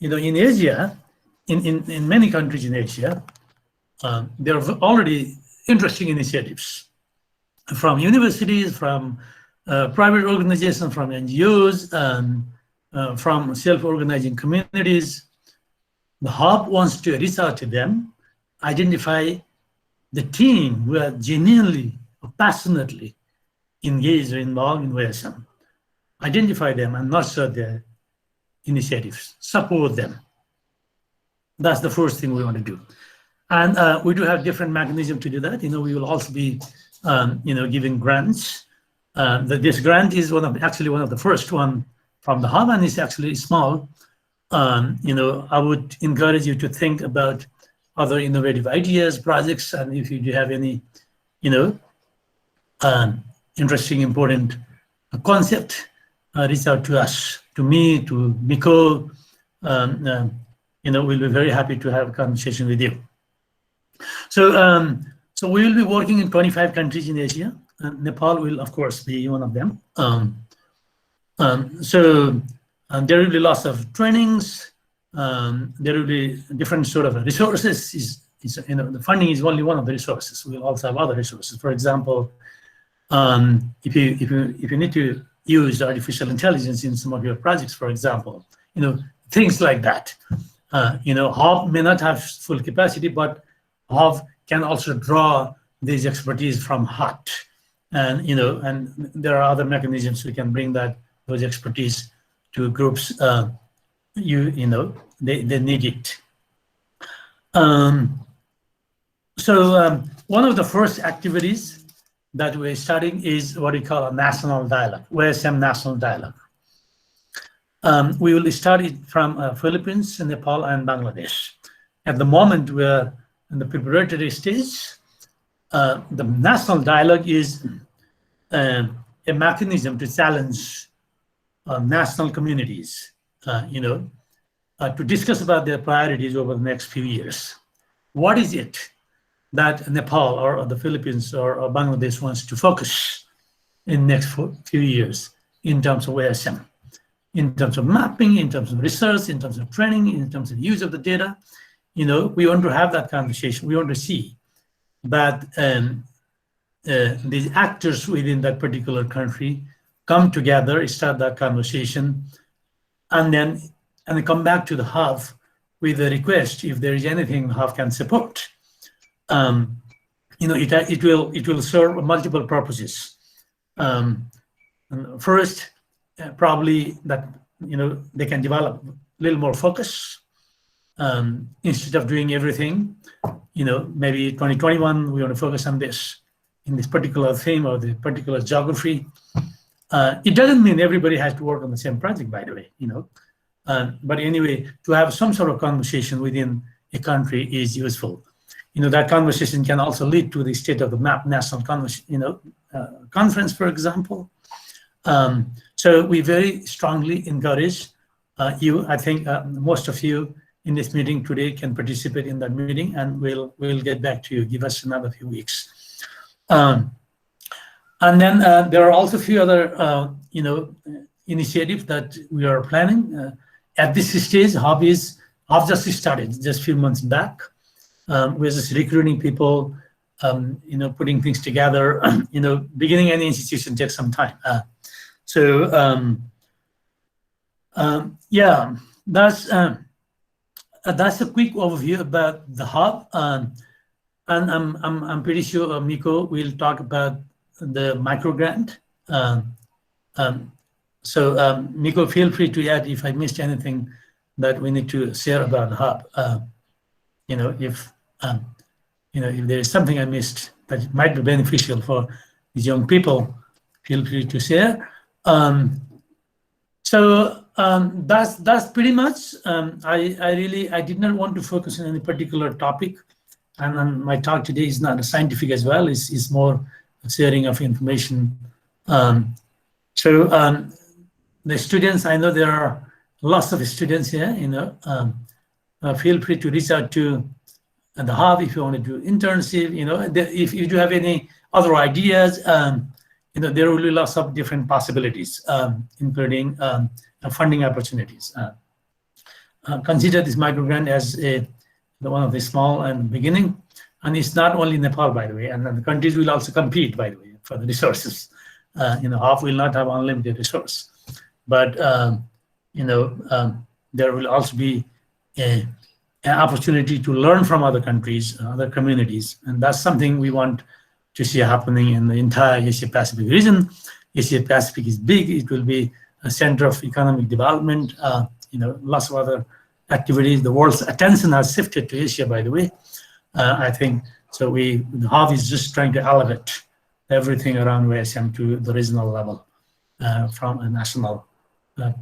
[SPEAKER 5] In Asia, in many countries in Asia, there are already interesting initiatives from universities, from private organizations, from NGOs, from self-organizing communities. The hub wants to reach out to them, identify the team who are genuinely or passionately engaged or involved in OSM, identify them and nurture their initiatives, support them. That's the first thing we want to do. And we do have different mechanisms to do that. We will also be, giving grants. This grant is one of the first one from the hub, and it's actually small. I would encourage you to think about other innovative ideas, projects, and if you do have any, interesting, important concept, reach out to us, to me, to Miko. We'll be very happy to have a conversation with you. So, so we will be working in 25 countries in Asia. Nepal will, of course, be one of them. There will be lots of trainings. There will be different sort of resources. The funding is only one of the resources. We'll also have other resources. For example, if you need to use artificial intelligence in some of your projects, for example, things like that. Hub may not have full capacity, but Hub can also draw these expertise from HOT, and and there are other mechanisms we can bring those expertise to groups. They need it. One of the first activities that we're starting is what we call a national dialogue, OSM National Dialogue. We will start it from Philippines, Nepal, and Bangladesh. At the moment, we're in the preparatory stage. The national dialogue is a mechanism to challenge national communities, to discuss about their priorities over the next few years. What is it that Nepal or the Philippines or Bangladesh wants to focus in the next few years in terms of OSM, in terms of mapping, in terms of research, in terms of training, in terms of use of the data? We want to have that conversation. We want to see that these actors within that particular country come together, start that conversation, and then come back to the hub with a request if there is anything the hub can support. It will serve multiple purposes. First, probably that they can develop a little more focus instead of doing everything. Maybe 2021 we want to focus on this in this particular theme or the particular geography. It doesn't mean everybody has to work on the same project, by the way. But anyway, to have some sort of conversation within a country is useful. That conversation can also lead to the State of the Map National Conference, for example. So we very strongly encourage you. I think most of you in this meeting today can participate in that meeting, and we'll get back to you. Give us another few weeks. And then there are also a few other initiatives that we are planning. At this stage, Hub just started just a few months back. We're just recruiting people, putting things together. Beginning any institution takes some time. Yeah, that's a quick overview about the Hub. And I'm pretty sure Miko will talk about the Microgrant. So Miko, feel free to add if I missed anything that we need to share about the Hub. If there is something I missed that might be beneficial for these young people, feel free to share. That's pretty much. I did not want to focus on any particular topic, and my talk today is not scientific as well. It's more sharing of information. The students, I know there are lots of students here. Feel free to reach out to the Hub if you want to do internship. If you do have any other ideas, there will be lots of different possibilities, including funding opportunities. Consider this microgrant as one of the small and beginning, and it's not only Nepal, by the way, and the countries will also compete, by the way, for the resources. Hub will not have unlimited resource, but there will also be an opportunity to learn from other countries, other communities, and that's something we want to see happening in the entire Asia-Pacific region. Asia-Pacific is big. It will be a center of economic development, lots of other activities. The world's attention has shifted to Asia, by the way. I think so. The Hub is just trying to elevate everything around OSM to the regional level, from a national, to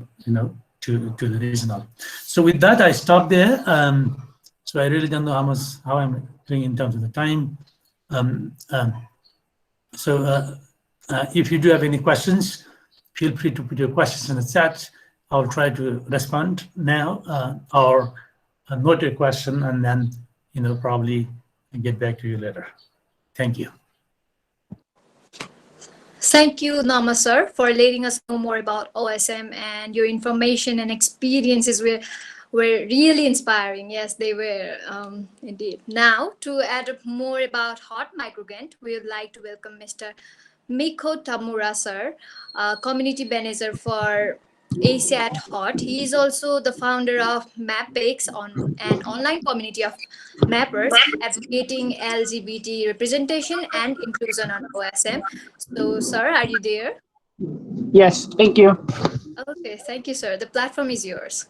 [SPEAKER 5] the regional. So with that, I stop there. So I really don't know how I'm doing in terms of the time. If you do have any questions, feel free to put your questions in the chat. I'll try to respond now, or note your question and then probably get back to you later. Thank you.
[SPEAKER 1] Thank you, Nama sir, for letting us know more about OSM, and your information and experiences were really inspiring. Yes, they were indeed. Now, to add up more about Hot Microgrant, we would like to welcome Mr. Miko Tamura sir, Community Manager for ASAT Hot. He is also the founder of MapX, an online community of mappers advocating LGBT representation and inclusion on OSM. So, sir, are you there?
[SPEAKER 6] Yes, thank you.
[SPEAKER 1] Okay, thank you, sir. The platform is yours.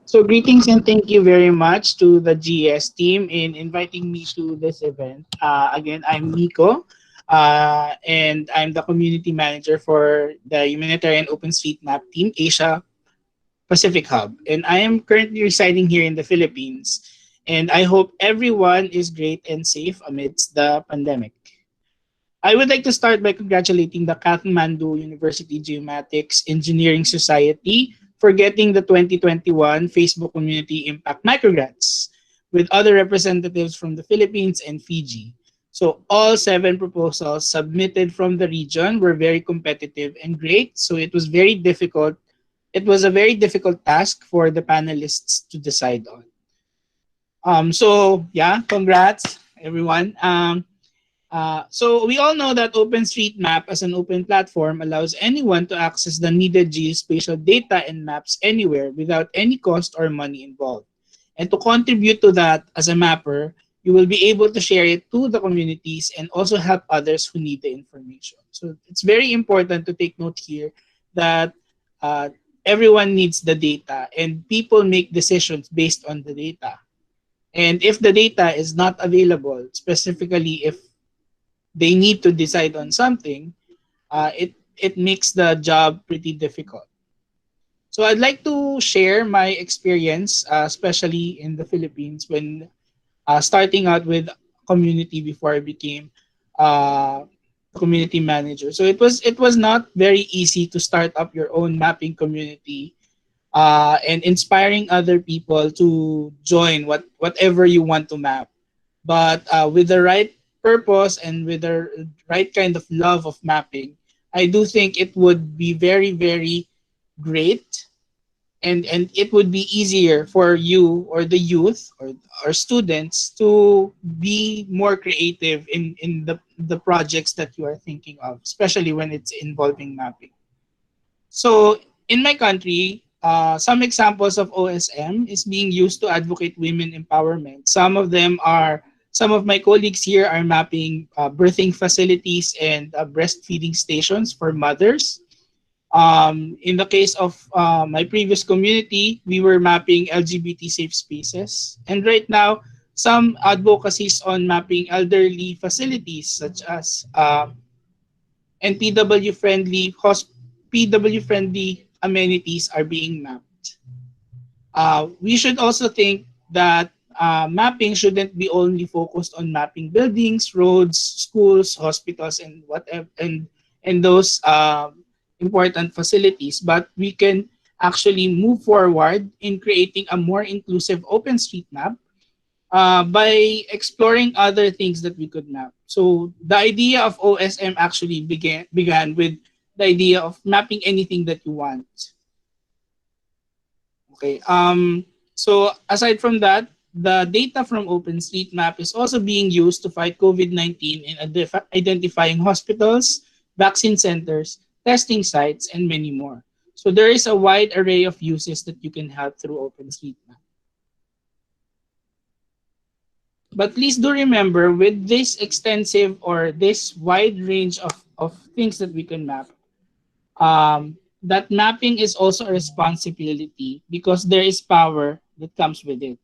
[SPEAKER 6] So greetings and thank you very much to the GES team in inviting me to this event. Again, I'm Miko, and I'm the community manager for the Humanitarian OpenStreetMap team, Asia Pacific Hub. And I am currently residing here in the Philippines. And I hope everyone is great and safe amidst the pandemic. I would like to start by congratulating the Kathmandu University Geomatics Engineering Society for getting the 2021 Facebook Community Impact Microgrants with other representatives from the Philippines and Fiji. So all 7 proposals submitted from the region were very competitive and great. So it was very difficult. It was a very difficult task for the panelists to decide on. So yeah, congrats everyone. So we all know that OpenStreetMap as an open platform allows anyone to access the needed geospatial data and maps anywhere without any cost or money involved. And to contribute to that as a mapper, you will be able to share it to the communities and also help others who need the information. So it's very important to take note here that everyone needs the data, and people make decisions based on the data. And if the data is not available, specifically if they need to decide on something, it makes the job pretty difficult. So I'd like to share my experience, especially in the Philippines, when starting out with community before I became community manager. So it was not very easy to start up your own mapping community, and inspiring other people to join whatever you want to map. But with the right purpose and with the right kind of love of mapping, I do think it would be very, very great, and it would be easier for you or the youth or students to be more creative in the projects that you are thinking of, especially when it's involving mapping. So in my country, some examples of OSM is being used to advocate women empowerment. Some of my colleagues here are mapping birthing facilities and breastfeeding stations for mothers. In the case of my previous community, we were mapping LGBT safe spaces. And right now, some advocacies on mapping elderly facilities such as and PW friendly amenities are being mapped. We should also think that mapping shouldn't be only focused on mapping buildings, roads, schools, hospitals, and whatever, and those important facilities, but we can actually move forward in creating a more inclusive OpenStreetMap by exploring other things that we could map. So the idea of OSM actually began with the idea of mapping anything that you want. Okay. So aside from that, the data from OpenStreetMap is also being used to fight COVID-19 in identifying hospitals, vaccine centers, testing sites, and many more. So there is a wide array of uses that you can have through OpenStreetMap. But please do remember, with this extensive or this wide range of things that we can map, that mapping is also a responsibility because there is power that comes with it.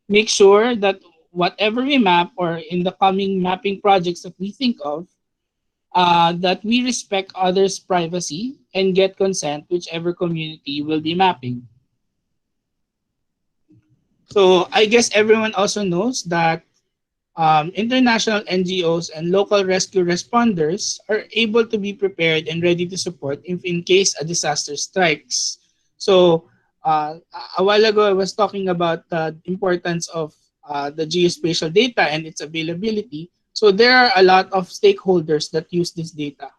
[SPEAKER 6] Make sure that whatever we map or in the coming mapping projects that we think of, that we respect others' privacy and get consent, whichever community will be mapping. So I guess everyone also knows that international NGOs and local rescue responders are able to be prepared and ready to support if in case a disaster strikes. So a while ago, I was talking about the importance of the geospatial data and its availability. So there are a lot of stakeholders that use this data.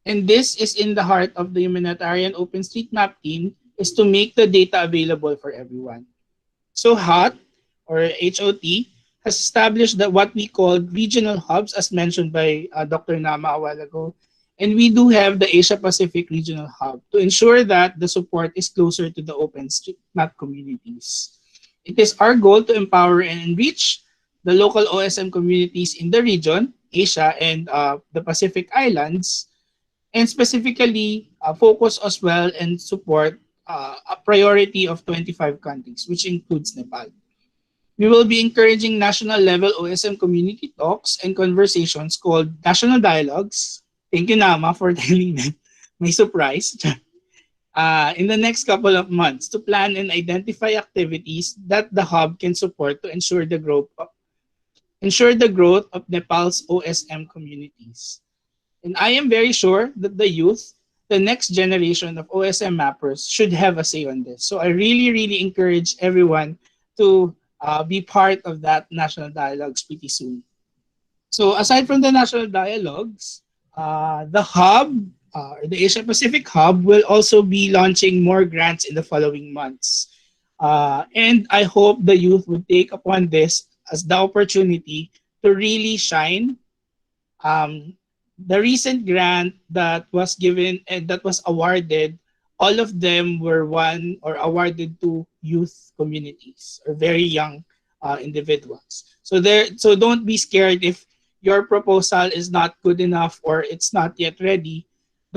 [SPEAKER 6] And this is in the heart of the Humanitarian OpenStreetMap team, is to make the data available for everyone. So HOT, or HOT, has established that what we call regional hubs, as mentioned by Dr. Nama a while ago. And we do have the Asia Pacific Regional Hub to ensure that the support is closer to the OpenStreetMap communities. It is our goal to empower and enrich the local OSM communities in the region, Asia, and the Pacific Islands, and specifically focus as well and support a priority of 25 countries, which includes Nepal. We will be encouraging national level OSM community talks and conversations called national dialogues. Thank you, Nama, for telling me. May surprise. In the next couple of months to plan and identify activities that the hub can support to ensure the growth of Nepal's OSM communities. And I am very sure that the youth, the next generation of OSM mappers, should have a say on this. So I really, really encourage everyone to be part of that national dialogues pretty soon. So aside from the national dialogues, the hub, the Asia Pacific Hub, will also be launching more grants in the following months. And I hope the youth would take upon this as the opportunity to really shine. The recent grant that was given and that was awarded, all of them were won or awarded to youth communities or very young individuals. So don't be scared if your proposal is not good enough or it's not yet ready.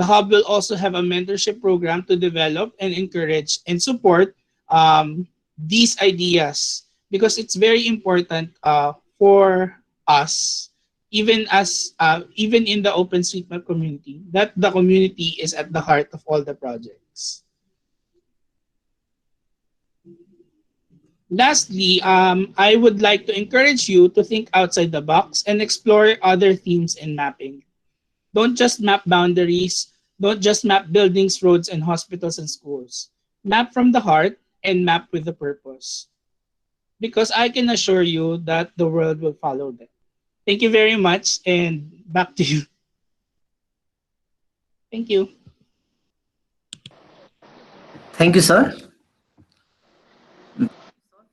[SPEAKER 6] The hub will also have a mentorship program to develop and encourage and support these ideas, because it's very important for us, even in the OpenStreetMap community, that the community is at the heart of all the projects. Lastly, I would like to encourage you to think outside the box and explore other themes in mapping. Don't just map boundaries, don't just map buildings, roads, and hospitals and schools. Map from the heart and map with a purpose. Because I can assure you that the world will follow them. Thank you very much, and back to you. Thank you.
[SPEAKER 2] Thank you, sir,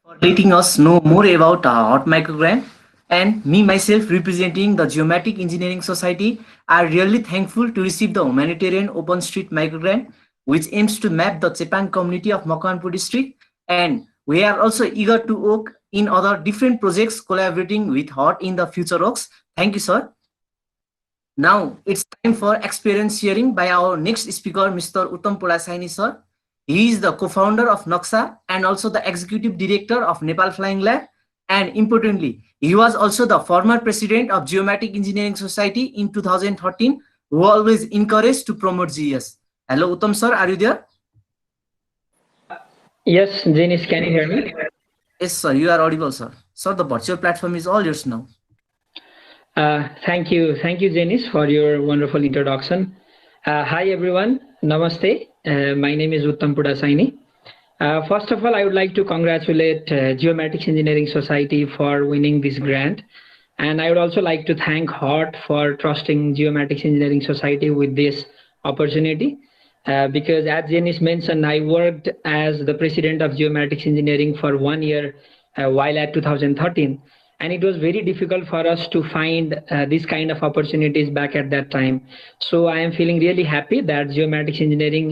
[SPEAKER 2] for letting us know more about Hot Microgrant. And me myself, representing the Geomatic Engineering Society, are really thankful to receive the Humanitarian OpenStreet Microgrant, which aims to map the Chepang community of Makwanpur district. And we are also eager to work in other different projects collaborating with HOT in the future works. Thank you, sir. Now it's time for experience sharing by our next speaker, Mr. Uttam Purasaini, sir. He is the co-founder of Naksha and also the executive director of Nepal Flying Lab. And importantly, he was also the former president of Geomatic Engineering Society in 2013, who always encouraged to promote GES. Hello, Uttam sir, are you there?
[SPEAKER 7] Yes, Janice, can you hear me?
[SPEAKER 2] Yes, sir, you are audible, sir. Sir, the virtual platform is all yours now.
[SPEAKER 7] Thank you, Janice, for your wonderful introduction. Hi, everyone. Namaste. My name is Uttam Purasaini. First of all, I would like to congratulate Geomatics Engineering Society for winning this grant. And I would also like to thank HOT for trusting Geomatics Engineering Society with this opportunity. Because as Janice mentioned, I worked as the president of Geomatics Engineering for 1 year while at 2013. And it was very difficult for us to find these kind of opportunities back at that time. So I am feeling really happy that Geomatics Engineering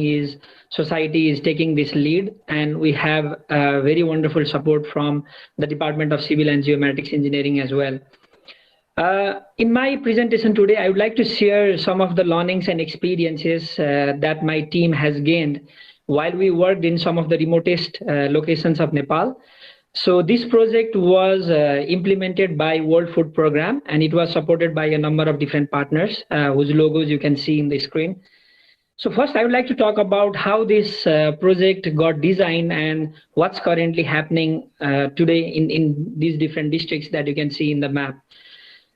[SPEAKER 7] Society is taking this lead, and we have very wonderful support from the Department of Civil and Geomatics Engineering as well. In my presentation today, I would like to share some of the learnings and experiences that my team has gained while we worked in some of the remotest locations of Nepal. So this project was implemented by World Food Program, and it was supported by a number of different partners whose logos you can see in the screen. So first, I would like to talk about how this project got designed and what's currently happening today in these different districts that you can see in the map.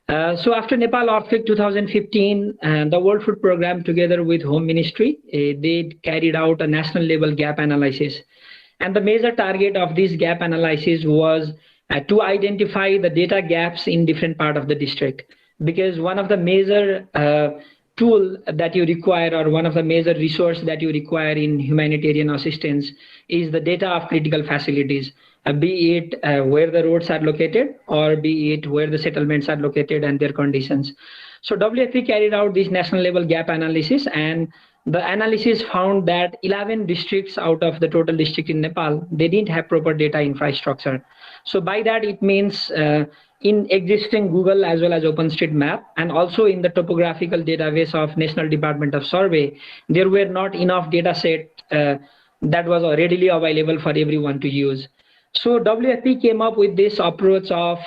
[SPEAKER 7] So after Nepal earthquake 2015, the World Food Program together with Home Ministry, they carried out a national level gap analysis. And the major target of this gap analysis was to identify the data gaps in different part of the district. Because one of the major tool that you require, or one of the major resource that you require in humanitarian assistance, is the data of critical facilities, be it where the roads are located, or be it where the settlements are located and their conditions. So WFP carried out this national level gap analysis, and the analysis found that 11 districts out of the total district in Nepal, they didn't have proper data infrastructure. So by that, it means in existing Google as well as OpenStreetMap, and also in the topographical database of National Department of Survey, there were not enough data set that was readily available for everyone to use. So WFP came up with this approach of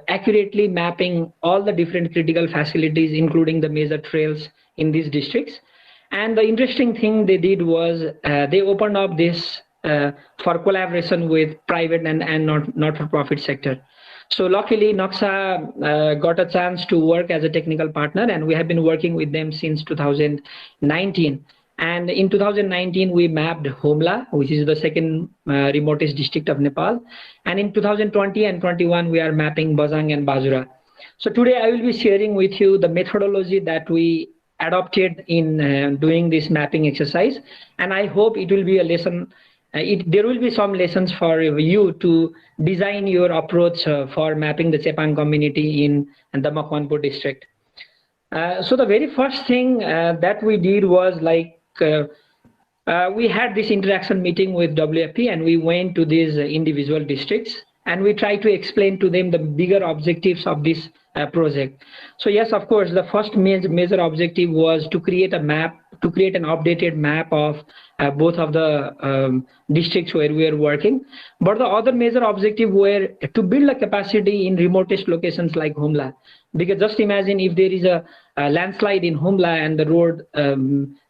[SPEAKER 7] accurately mapping all the different critical facilities, including the major trails in these districts. And the interesting thing they did was they opened up this for collaboration with private and not-for-profit sector. So luckily, Naksha got a chance to work as a technical partner, and we have been working with them since 2019. And in 2019, we mapped Homla, which is the second remotest district of Nepal. And in 2020 and 21, we are mapping Bajang and Bajura. So today, I will be sharing with you the methodology that we adopted in doing this mapping exercise, and I hope it will be a lesson. There will be some lessons for you to design your approach for mapping the Chepang community in the Makwanpur district. So the very first thing that we did was we had this interaction meeting with WFP, and we went to these individual districts, and we tried to explain to them the bigger objectives of this project. So yes, of course, the first major objective was to create a map to create an updated map of both of the districts where we are working. But the other major objective were to build a capacity in remotest locations like Humla. Because just imagine if there is a landslide in Humla and the road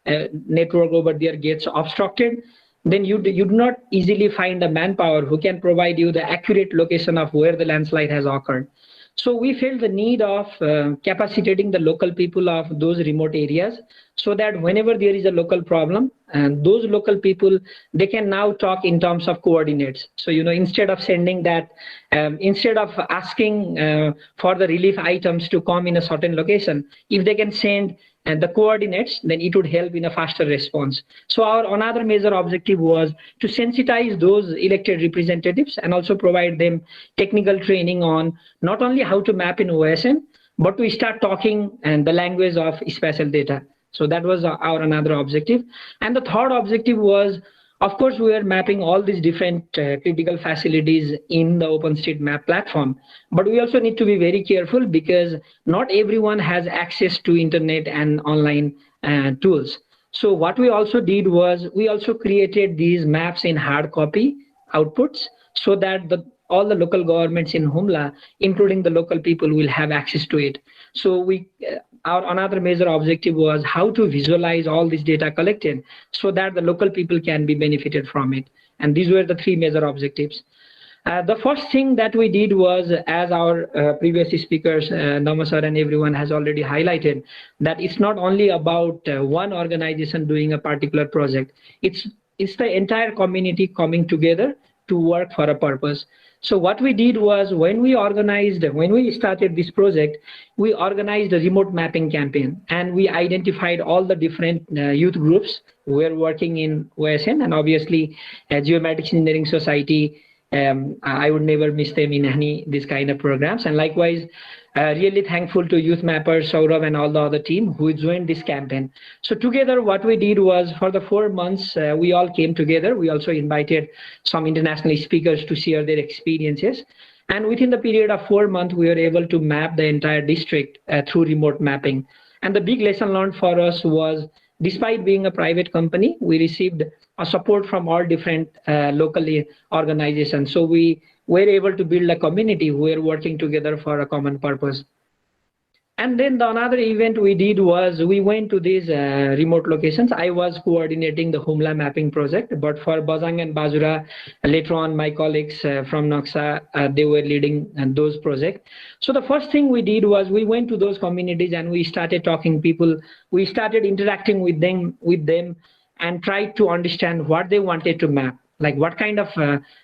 [SPEAKER 7] network over there gets obstructed, then you do not easily find a manpower who can provide you the accurate location of where the landslide has occurred. So we felt the need of capacitating the local people of those remote areas, so that whenever there is a local problem, and those local people, they can now talk in terms of coordinates. So, instead of sending that, instead of asking for the relief items to come in a certain location, if they can send the coordinates, then it would help in a faster response. So our another major objective was to sensitize those elected representatives and also provide them technical training on not only how to map in OSM, but to start talking and the language of spatial data. So that was our another objective. And the third objective was, of course, we are mapping all these different critical facilities in the OpenStreetMap platform. But we also need to be very careful, because not everyone has access to internet and online tools. So what we also did was we also created these maps in hard copy outputs, so that all the local governments in Humla, including the local people, will have access to it. So our another major objective was how to visualize all this data collected so that the local people can be benefited from it. And these were the three major objectives. The first thing that we did was, as our previous speakers, Namasar and everyone has already highlighted, that it's not only about one organization doing a particular project. It's the entire community coming together to work for a purpose. So what we did was, when we started this project, we organized a remote mapping campaign, and we identified all the different youth groups who were working in OSM, and obviously Geomatics Engineering Society. I would never miss them in this kind of programs. And likewise, really thankful to Youthmappers, Saurabh, and all the other team who joined this campaign. So together, what we did was, for the 4 months, we all came together. We also invited some international speakers to share their experiences. And within the period of 4 months, we were able to map the entire district through remote mapping. And the big lesson learned for us was, despite being a private company, we received a support from all different local organizations. So we were able to build a community who were working together for a common purpose. And then the another event we did was, we went to these remote locations. I was coordinating the Humla mapping project, but for Bazang and Bajura, later on my colleagues from Noxa, they were leading those projects. So the first thing we did was, we went to those communities and we started talking people. We started interacting with them and tried to understand what they wanted to map, like what kind of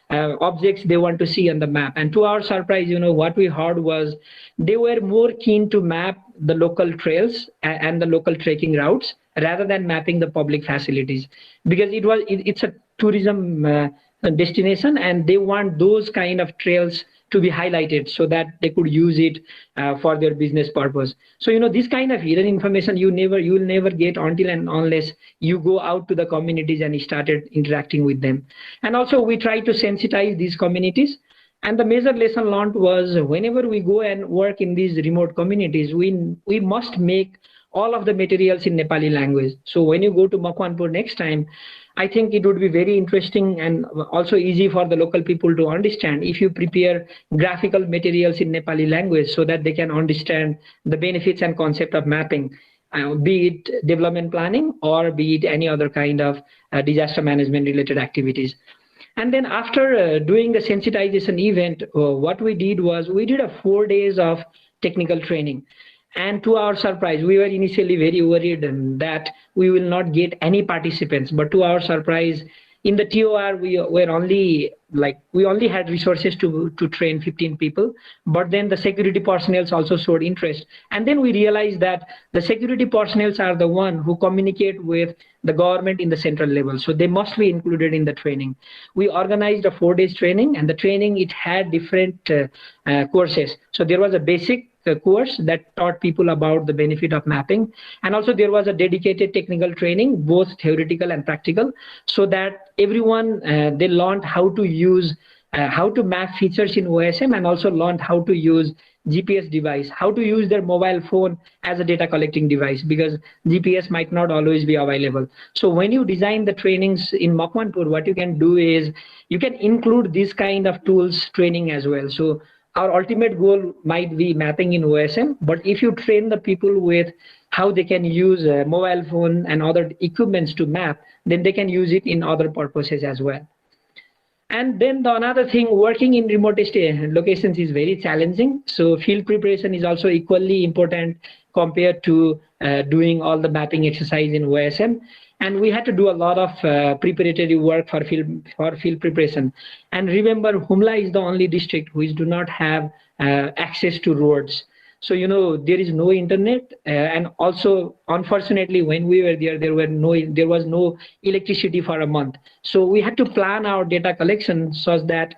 [SPEAKER 7] objects they want to see on the map. And to our surprise, what we heard was, they were more keen to map the local trails and the local trekking routes rather than mapping the public facilities, because it's a tourism destination, and they want those kind of trails to be highlighted so that they could use it for their business purpose. So this kind of hidden information you will never get until and unless you go out to the communities and started interacting with them. And also we try to sensitize these communities. And the major lesson learned was, whenever we go and work in these remote communities, we must make all of the materials in Nepali language. So when you go to Makwanpur next time, I think it would be very interesting and also easy for the local people to understand if you prepare graphical materials in Nepali language, so that they can understand the benefits and concept of mapping, be it development planning or be it any other kind of disaster management related activities. And then after doing the sensitization event, what we did was, we did a 4 days of technical training. And to our surprise, we were initially very worried that we will not get any participants. But to our surprise, in the TOR, we only had resources to train 15 people. But then the security personnel also showed interest. And then we realized that the security personnel are the one who communicate with the government in the central level. So they must be included in the training. We organized a 4 days training, and the training, it had different courses. So there was a basic course that taught people about the benefit of mapping, and also there was a dedicated technical training, both theoretical and practical, so that everyone they learned how to use how to map features in OSM, and also learned how to use GPS device, how to use their mobile phone as a data collecting device, because GPS might not always be available. So when you design the trainings in Makwanpur, what you can do is you can include this kind of tools training as well. So our ultimate goal might be mapping in OSM, but if you train the people with how they can use a mobile phone and other equipments to map, then they can use it in other purposes as well. And then the another thing, working in remotest locations is very challenging. So field preparation is also equally important compared to doing all the mapping exercise in OSM. And we had to do a lot of preparatory work for field preparation. And remember, Humla is the only district which do not have access to roads. So, you know, there is no internet, and also, unfortunately, when we were there, there was no electricity for a month. So we had to plan our data collection such that,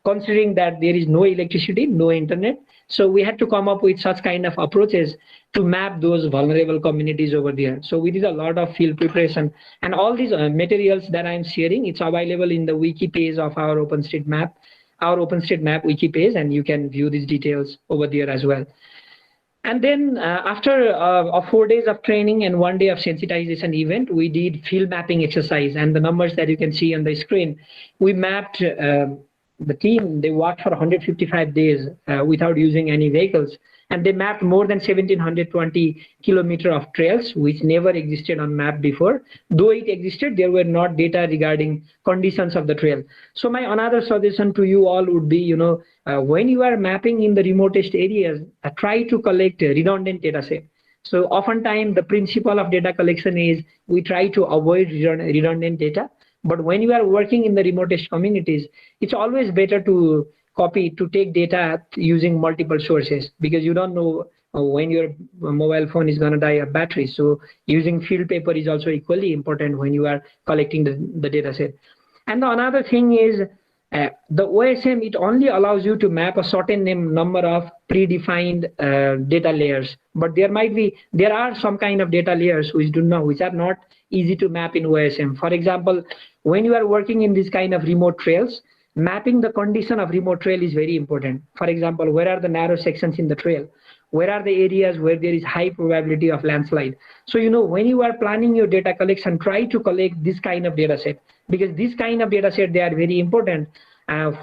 [SPEAKER 7] considering that there is no electricity, no internet, so we had to come up with such kind of approaches to map those vulnerable communities over there. So we did a lot of field preparation, and all these materials that I'm sharing, it's available in the wiki page of our OpenStreetMap. Our OpenStreetMap wiki page, and you can view these details over there as well. And then after 4 days of training and 1 day of sensitization event, we did field mapping exercise, and the numbers that you can see on the screen, we mapped the team, they worked for 155 days without using any vehicles. And they mapped more than 1,720 kilometers of trails, which never existed on map before. Though it existed, there were not data regarding conditions of the trail. So my another suggestion to you all would be, you know, when you are mapping in the remotest areas, try to collect a redundant data set. So oftentimes the principle of data collection is we try to avoid redundant data. But when you are working in the remotest communities, it's always better to take data using multiple sources, because you don't know when your mobile phone is going to die of battery. So using field paper is also equally important when you are collecting the data set. And the another thing is the OSM, it only allows you to map a certain number of predefined data layers, but there are some kind of data layers which are not easy to map in OSM. For example, when you are working in this kind of remote trails, mapping the condition of remote trail is very important. For example, where are the narrow sections in the trail? Where are the areas where there is high probability of landslide? So, you know, when you are planning your data collection, try to collect this kind of data set, because this kind of data set, they are very important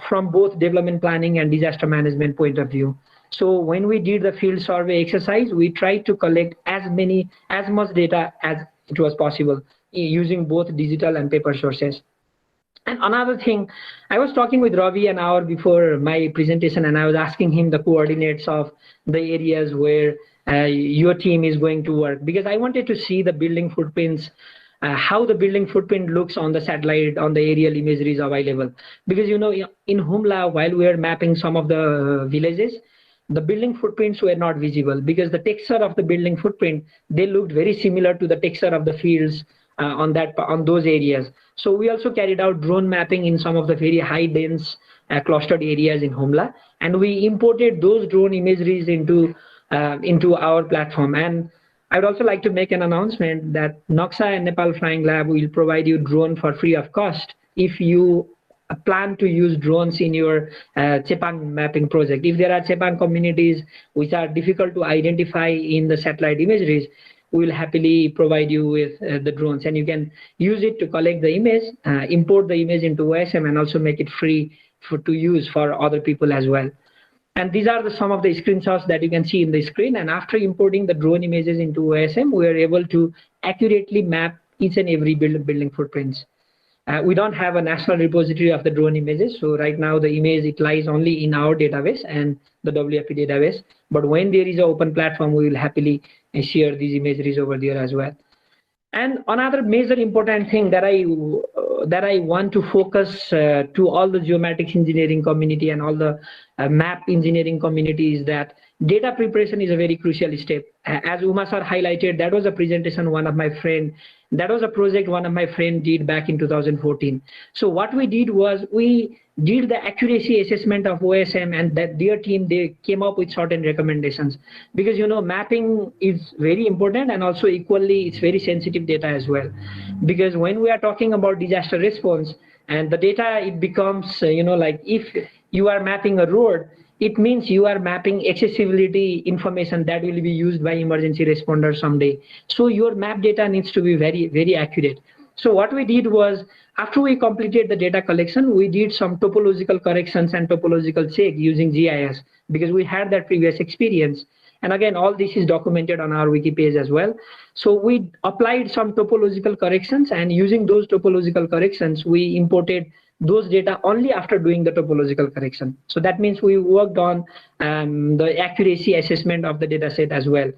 [SPEAKER 7] from both development planning and disaster management point of view. So when we did the field survey exercise, we tried to collect as much data as it was possible using both digital and paper sources. And another thing, I was talking with Ravi an hour before my presentation, and I was asking him the coordinates of the areas where your team is going to work, because I wanted to see the building footprints, how the building footprint looks on the satellite, on the aerial imageries available. Because, you know, in Humla, while we were mapping some of the villages, the building footprints were not visible, because the texture of the building footprint, they looked very similar to the texture of the fields on those areas. So we also carried out drone mapping in some of the very high dense clustered areas in Humla, and we imported those drone imageries into our platform. And I would also like to make an announcement that Noxa and Nepal Flying Lab will provide you drone for free of cost if you plan to use drones in your Chepang mapping project. If there are Chepang communities which are difficult to identify in the satellite imageries, we will happily provide you with the drones, and you can use it to collect the image, import the image into OSM, and also make it free to use for other people as well. And these are some of the screenshots that you can see in the screen. And after importing the drone images into OSM, we are able to accurately map each and every building footprints. We don't have a national repository of the drone images. So right now the image, it lies only in our database and the WFP database. But when there is an open platform, we will happily share these imageries over there as well. And another major important thing that I want to focus to all the geomatics engineering community and all the map engineering community is that data preparation is a very crucial step. As Uma sir highlighted, that was a presentation that was a project one of my friends did back in 2014. So what we did was we did the accuracy assessment of OSM, and that their team, they came up with certain recommendations, because, you know, mapping is very important, and also equally it's very sensitive data as well. Because when we are talking about disaster response, And the data, it becomes, like if you are mapping a road, it means you are mapping accessibility information that will be used by emergency responders someday. So your map data needs to be very, very accurate. So what we did was, after we completed the data collection, we did some topological corrections and topological check using GIS, because we had that previous experience. And again, all this is documented on our wiki page as well. So we applied some topological corrections, and using those topological corrections, we imported those data only after doing the topological correction. So that means we worked on the accuracy assessment of the data set as well.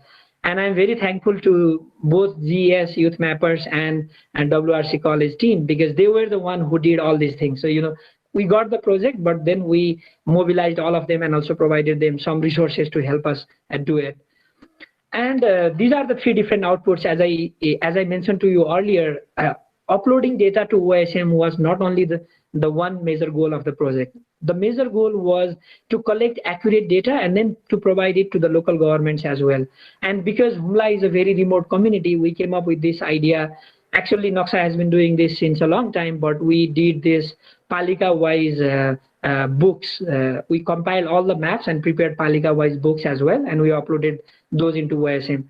[SPEAKER 7] And I'm very thankful to both GES, Youthmappers, and WRC college team, because they were the one who did all these things. So, we got the project, but then we mobilized all of them and also provided them some resources to help us do it. And these are the three different outputs. As I mentioned to you earlier, uploading data to OSM was not only the one major goal of the project. The major goal was to collect accurate data and then to provide it to the local governments as well. And because Humla is a very remote community, we came up with this idea. Actually, Noxa has been doing this since a long time, but we did this Palika-wise books. We compiled all the maps and prepared Palika-wise books as well, and we uploaded those into OSM.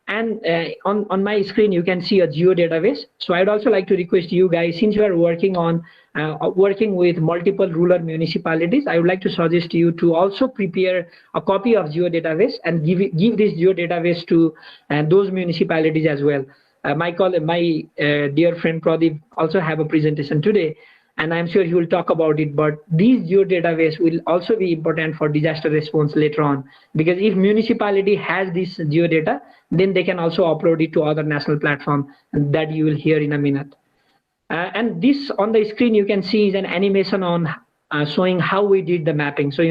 [SPEAKER 7] And on my screen, you can see a geo database. So I'd also like to request you guys, since you are working with multiple rural municipalities, I would like to suggest you to also prepare a copy of geo database and give this geo database to those municipalities as well. My dear friend Pradeep also have a presentation today, and I'm sure he will talk about it. But these geo database will also be important for disaster response later on, because if municipality has this geo data, then they can also upload it to other national platform that you will hear in a minute. And this on the screen you can see is an animation on showing how we did the mapping. So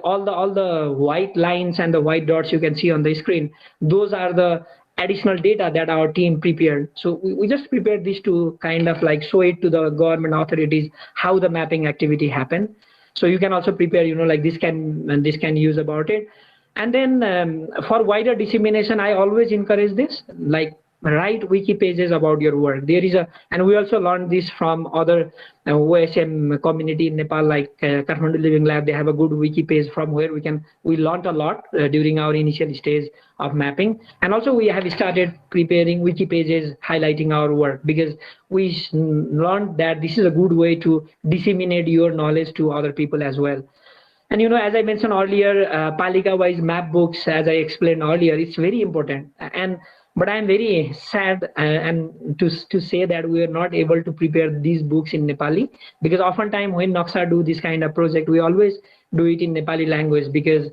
[SPEAKER 7] all the white lines and the white dots you can see on the screen, those are the additional data that our team prepared. So we just prepared this to kind of like show it to the government authorities how the mapping activity happened. So you can also prepare, like this can use about it. And then for wider dissemination, I always encourage this, like write wiki pages about your work. And we also learned this from other OSM community in Nepal, like Kathmandu Living Lab. They have a good wiki page from where we learned a lot during our initial stage of mapping. And also we have started preparing wiki pages highlighting our work, because we learned that this is a good way to disseminate your knowledge to other people as well. And as I mentioned earlier, Palika-wise map books, as I explained earlier, it's very important. But I'm very sad and to say that we are not able to prepare these books in Nepali, because oftentimes when Noxa do this kind of project, we always do it in Nepali language, because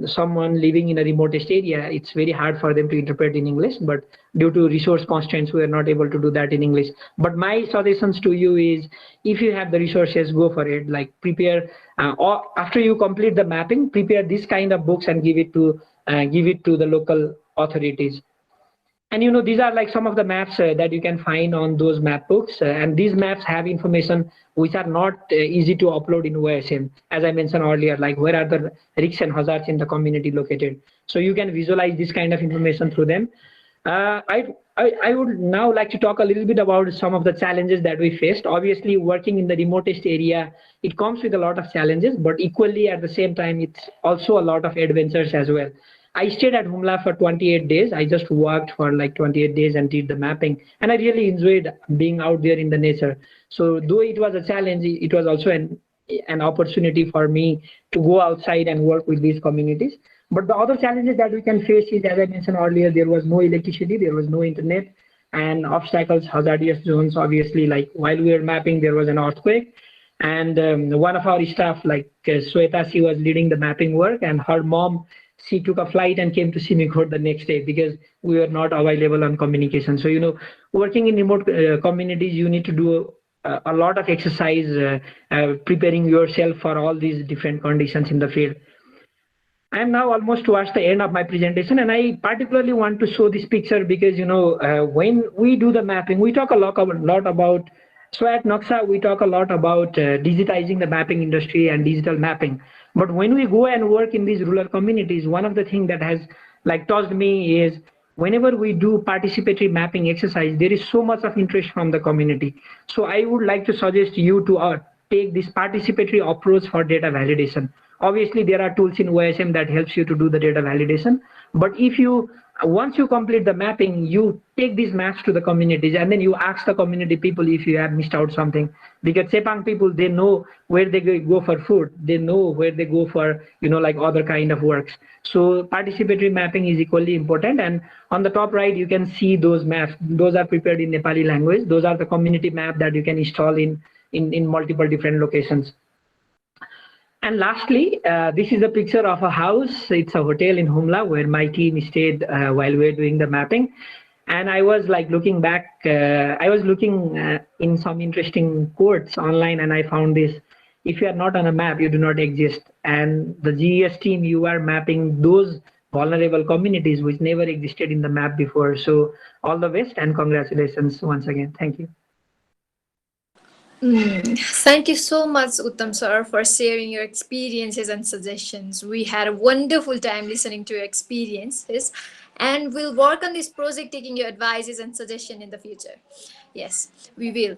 [SPEAKER 7] someone living in a remotest area, it's very hard for them to interpret in English, but due to resource constraints, we are not able to do that in English. But my suggestions to you is, if you have the resources, go for it. Like prepare, or after you complete the mapping, prepare this kind of books and give it to the local authorities. And these are like some of the maps that you can find on those map books. And these maps have information which are not easy to upload in OSM. As I mentioned earlier, like where are the risks and hazards in the community located. So you can visualize this kind of information through them. I would now like to talk a little bit about some of the challenges that we faced. Obviously, working in the remotest area, it comes with a lot of challenges, but equally at the same time, it's also a lot of adventures as well. I stayed at Humla for 28 days. I just worked for like 28 days and did the mapping. And I really enjoyed being out there in the nature. So though it was a challenge, it was also an opportunity for me to go outside and work with these communities. But the other challenges that we can face is, as I mentioned earlier, there was no electricity, there was no internet, and obstacles, hazardous zones. Obviously, like while we were mapping, there was an earthquake. And one of our staff, like Sweta, she was leading the mapping work, and her mom, she took a flight and came to Simikot the next day because we were not available on communication. So, working in remote communities, you need to do a lot of exercise, preparing yourself for all these different conditions in the field. I am now almost towards the end of my presentation, and I particularly want to show this picture because, when we do the mapping, we talk a lot about, so at Noxa, we talk a lot about digitizing the mapping industry and digital mapping. But when we go and work in these rural communities, one of the things that has touched me is whenever we do participatory mapping exercise, there is so much of interest from the community. So I would like to suggest you to take this participatory approach for data validation. Obviously, there are tools in OSM that helps you to do the data validation. But if you, once you complete the mapping, you take these maps to the communities and then you ask the community people if you have missed out something. Because Sepang people, they know where they go for food. They know where they go for, like other kind of works. So participatory mapping is equally important. And on the top right, you can see those maps. Those are prepared in Nepali language. Those are the community map that you can install in multiple different locations. And lastly, this is a picture of a house. It's a hotel in Humla where my team stayed while we were doing the mapping. And I was like looking back, I was looking in some interesting quotes online, and I found this: if you are not on a map, you do not exist. And the GES team, you are mapping those vulnerable communities which never existed in the map before. So all the best and congratulations once again. Thank you.
[SPEAKER 1] Thank you so much, Uttam sir, for sharing your experiences and suggestions. We had a wonderful time listening to your experiences, and we'll work on this project, taking your advices and suggestions in the future. Yes, we will.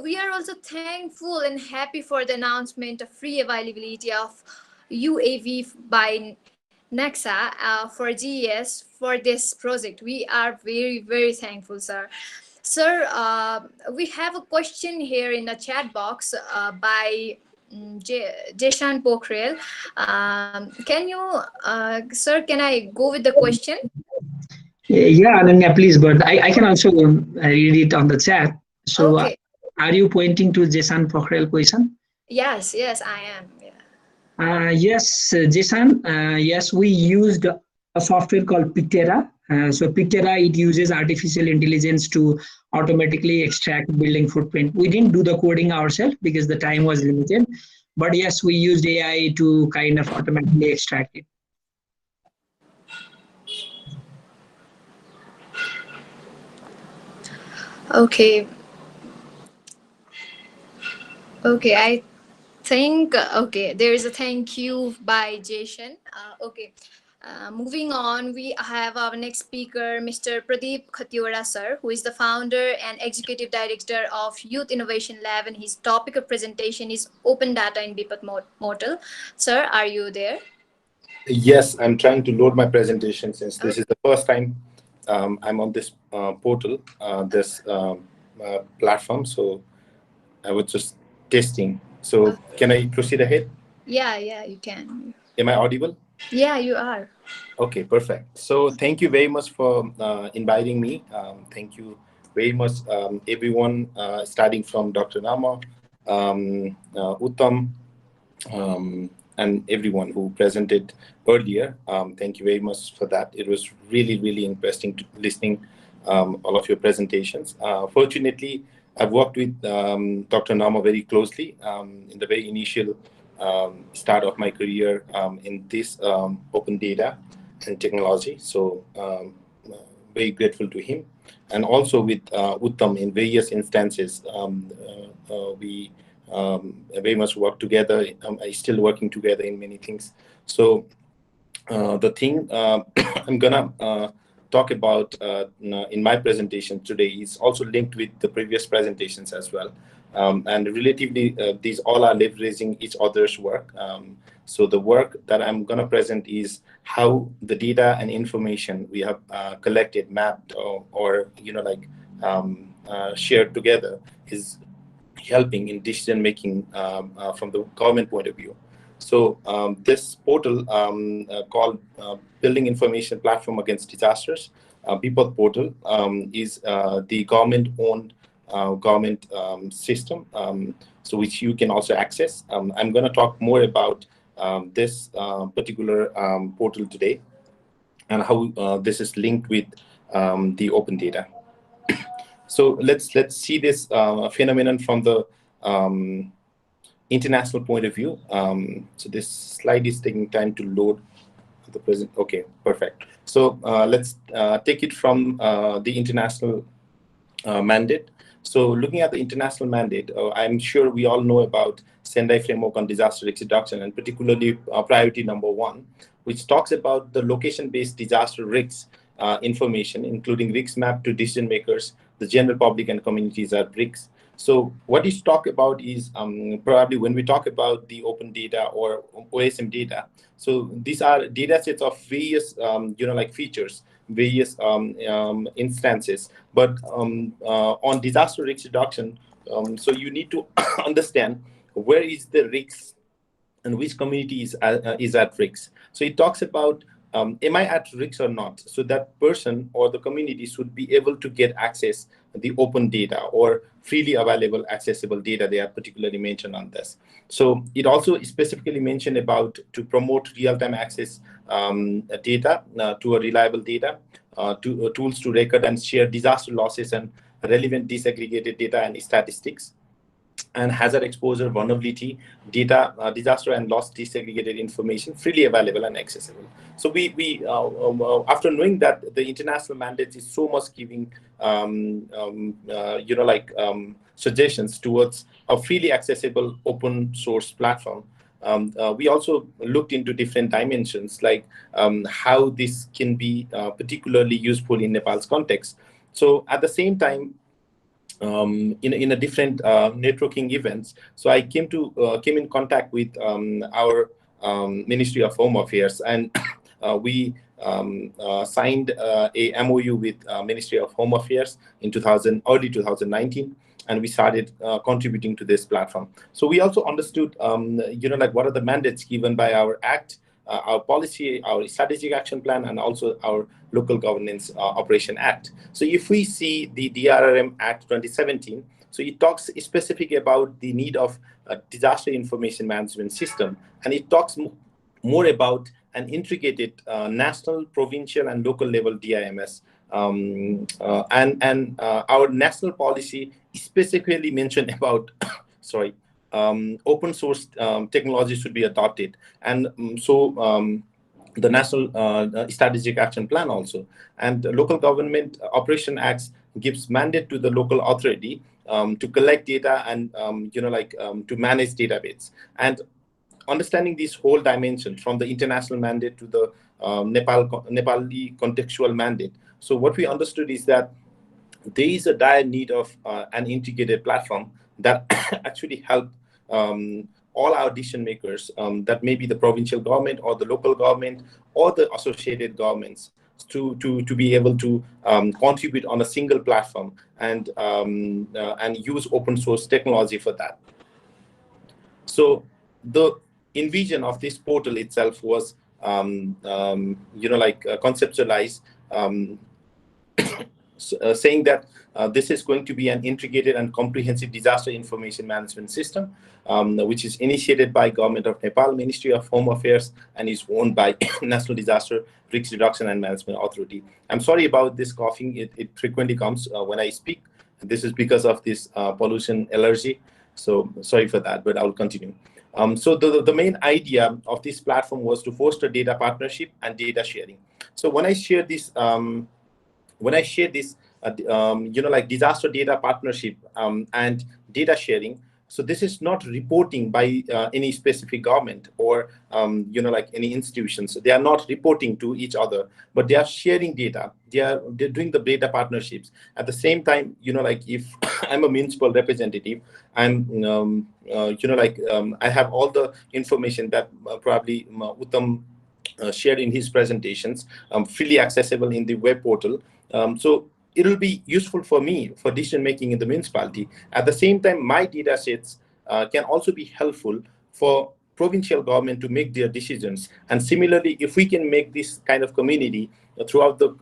[SPEAKER 1] We are also thankful and happy for the announcement of free availability of UAV by NAXA for GES for this project. We are very, very thankful, sir. Sir, we have a question here in the chat box by Jeshan Pokhrel. Can you, sir, can I go with the question?
[SPEAKER 7] Yeah, Ananya, please, but I can also read it on the chat. So
[SPEAKER 1] Okay.
[SPEAKER 7] Are you pointing to Jason Pokhrel question?
[SPEAKER 1] Yes, I am. Yeah.
[SPEAKER 7] Yes, Jason, yes, we used a software called Pictera. So Pictera, it uses artificial intelligence to automatically extract building footprint. We didn't do the coding ourselves because the time was limited. But yes, we used AI to kind of automatically extract it.
[SPEAKER 1] Okay. Okay, I think, okay, there is a thank you by Jason. Okay. Moving on, we have our next speaker, Mr. Pradeep Khatiwara, sir, who is the founder and executive director of Youth Innovation Lab, and his topic of presentation is Open Data in BPAT Model. Sir, are you there?
[SPEAKER 9] Yes, I'm trying to load my presentation since this is the first time I'm on this portal, this platform. So I was just testing. So can I proceed ahead?
[SPEAKER 1] Yeah, you can.
[SPEAKER 9] Am I audible?
[SPEAKER 1] Yeah, you are.
[SPEAKER 9] Okay, perfect. So thank you very much for inviting me. Thank you very much, everyone, starting from Dr. Nama, Uttam, and everyone who presented earlier. Thank you very much for that. It was really, really interesting to listening all of your presentations. Fortunately, I've worked with Dr. Nama very closely in the very initial start of my career in this open data and technology. So very grateful to him. And also with Uttam in various instances, we very much work together. I still working together in many things. So the thing I'm gonna talk about in my presentation today is also linked with the previous presentations as well. And relatively, these all are leveraging each other's work. So the work that I'm gonna present is how the data and information we have collected, mapped, or shared together is helping in decision making from the government point of view. So this portal called Building Information Platform Against Disasters, BPOD portal, is the government-owned government system, so which you can also access. I'm going to talk more about this particular portal today and how this is linked with the open data. So let's see this phenomenon from the international point of view. So this slide is taking time to load the present. Okay, perfect. So let's take it from the international mandate. So looking at the international mandate, I'm sure we all know about Sendai Framework on Disaster Risk Reduction, and particularly priority number 1, which talks about the location-based disaster risks information, including risk map to decision makers, the general public and communities are bricks. So what you talk about is probably when we talk about the open data or OSM data. So these are data sets of various, like features, various instances. But on disaster risk reduction, so you need to understand where is the risk and which community is at risk. So it talks about am I at risk or not? So that person or the community should be able to get access to the open data or freely available accessible data. They are particularly mentioned on this. So it also specifically mentioned about to promote real-time access data to a reliable data, to tools to record and share disaster losses and relevant disaggregated data and statistics, and hazard exposure, vulnerability, data, disaster and loss disaggregated information freely available and accessible. So we after knowing that the international mandate is so much giving, suggestions towards a freely accessible open source platform, we also looked into different dimensions, like how this can be particularly useful in Nepal's context. So at the same time, in a different networking events. So I came in contact with our Ministry of Home Affairs, and we signed a MOU with Ministry of Home Affairs in early 2019, and we started contributing to this platform. So we also understood, what are the mandates given by our act, our policy, our strategic action plan, and also our local governance operation act. So if we see the DRRM Act 2017, so it talks specifically about the need of a disaster information management system, and it talks more about an integrated national, provincial, and local level DIMS. And our national policy specifically mentioned about, sorry, open source technology should be adopted, and the National Strategic Action Plan also, and the Local Government Operation Acts gives mandate to the local authority to collect data and to manage database. And understanding this whole dimension from the international mandate to the Nepali contextual mandate. So what we understood is that there is a dire need of an integrated platform that actually help all our decision makers, that may be the provincial government or the local government or the associated governments, to be able to contribute on a single platform and use open source technology for that. So the envision of this portal itself was conceptualized, saying that this is going to be an integrated and comprehensive disaster information management system, which is initiated by Government of Nepal, Ministry of Home Affairs, and is owned by National Disaster Risk Reduction and Management Authority. I'm sorry about this coughing. It frequently comes when I speak. This is because of this pollution allergy. So sorry for that, but I'll continue. So the main idea of this platform was to foster data partnership and data sharing. So when I share this, disaster data partnership and data sharing, so this is not reporting by any specific government or any institutions. They are not reporting to each other, but they are sharing data. They're doing the data partnerships. At the same time, if I'm a municipal representative, I'm I have all the information that probably Uttam shared in his presentations, freely accessible in the web portal. So it will be useful for me for decision making in the municipality. At the same time, my data sets can also be helpful for provincial government to make their decisions. And similarly, if we can make this kind of community throughout the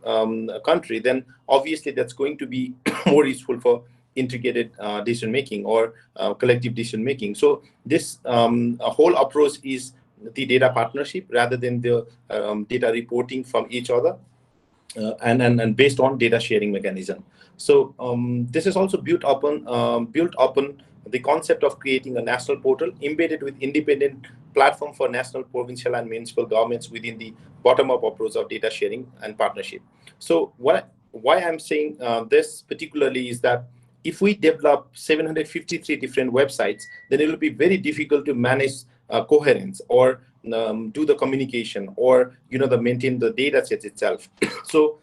[SPEAKER 9] country, then obviously that's going to be more useful for integrated decision making or collective decision making. So this whole approach is the data partnership rather than the data reporting from each other. And based on data sharing mechanism. So this is also built upon the concept of creating a national portal embedded with independent platform for national, provincial, and municipal governments within the bottom-up approach of data sharing and partnership. So why I'm saying this particularly is that if we develop 753 different websites, then it will be very difficult to manage coherence or do the communication or maintain the data sets itself. So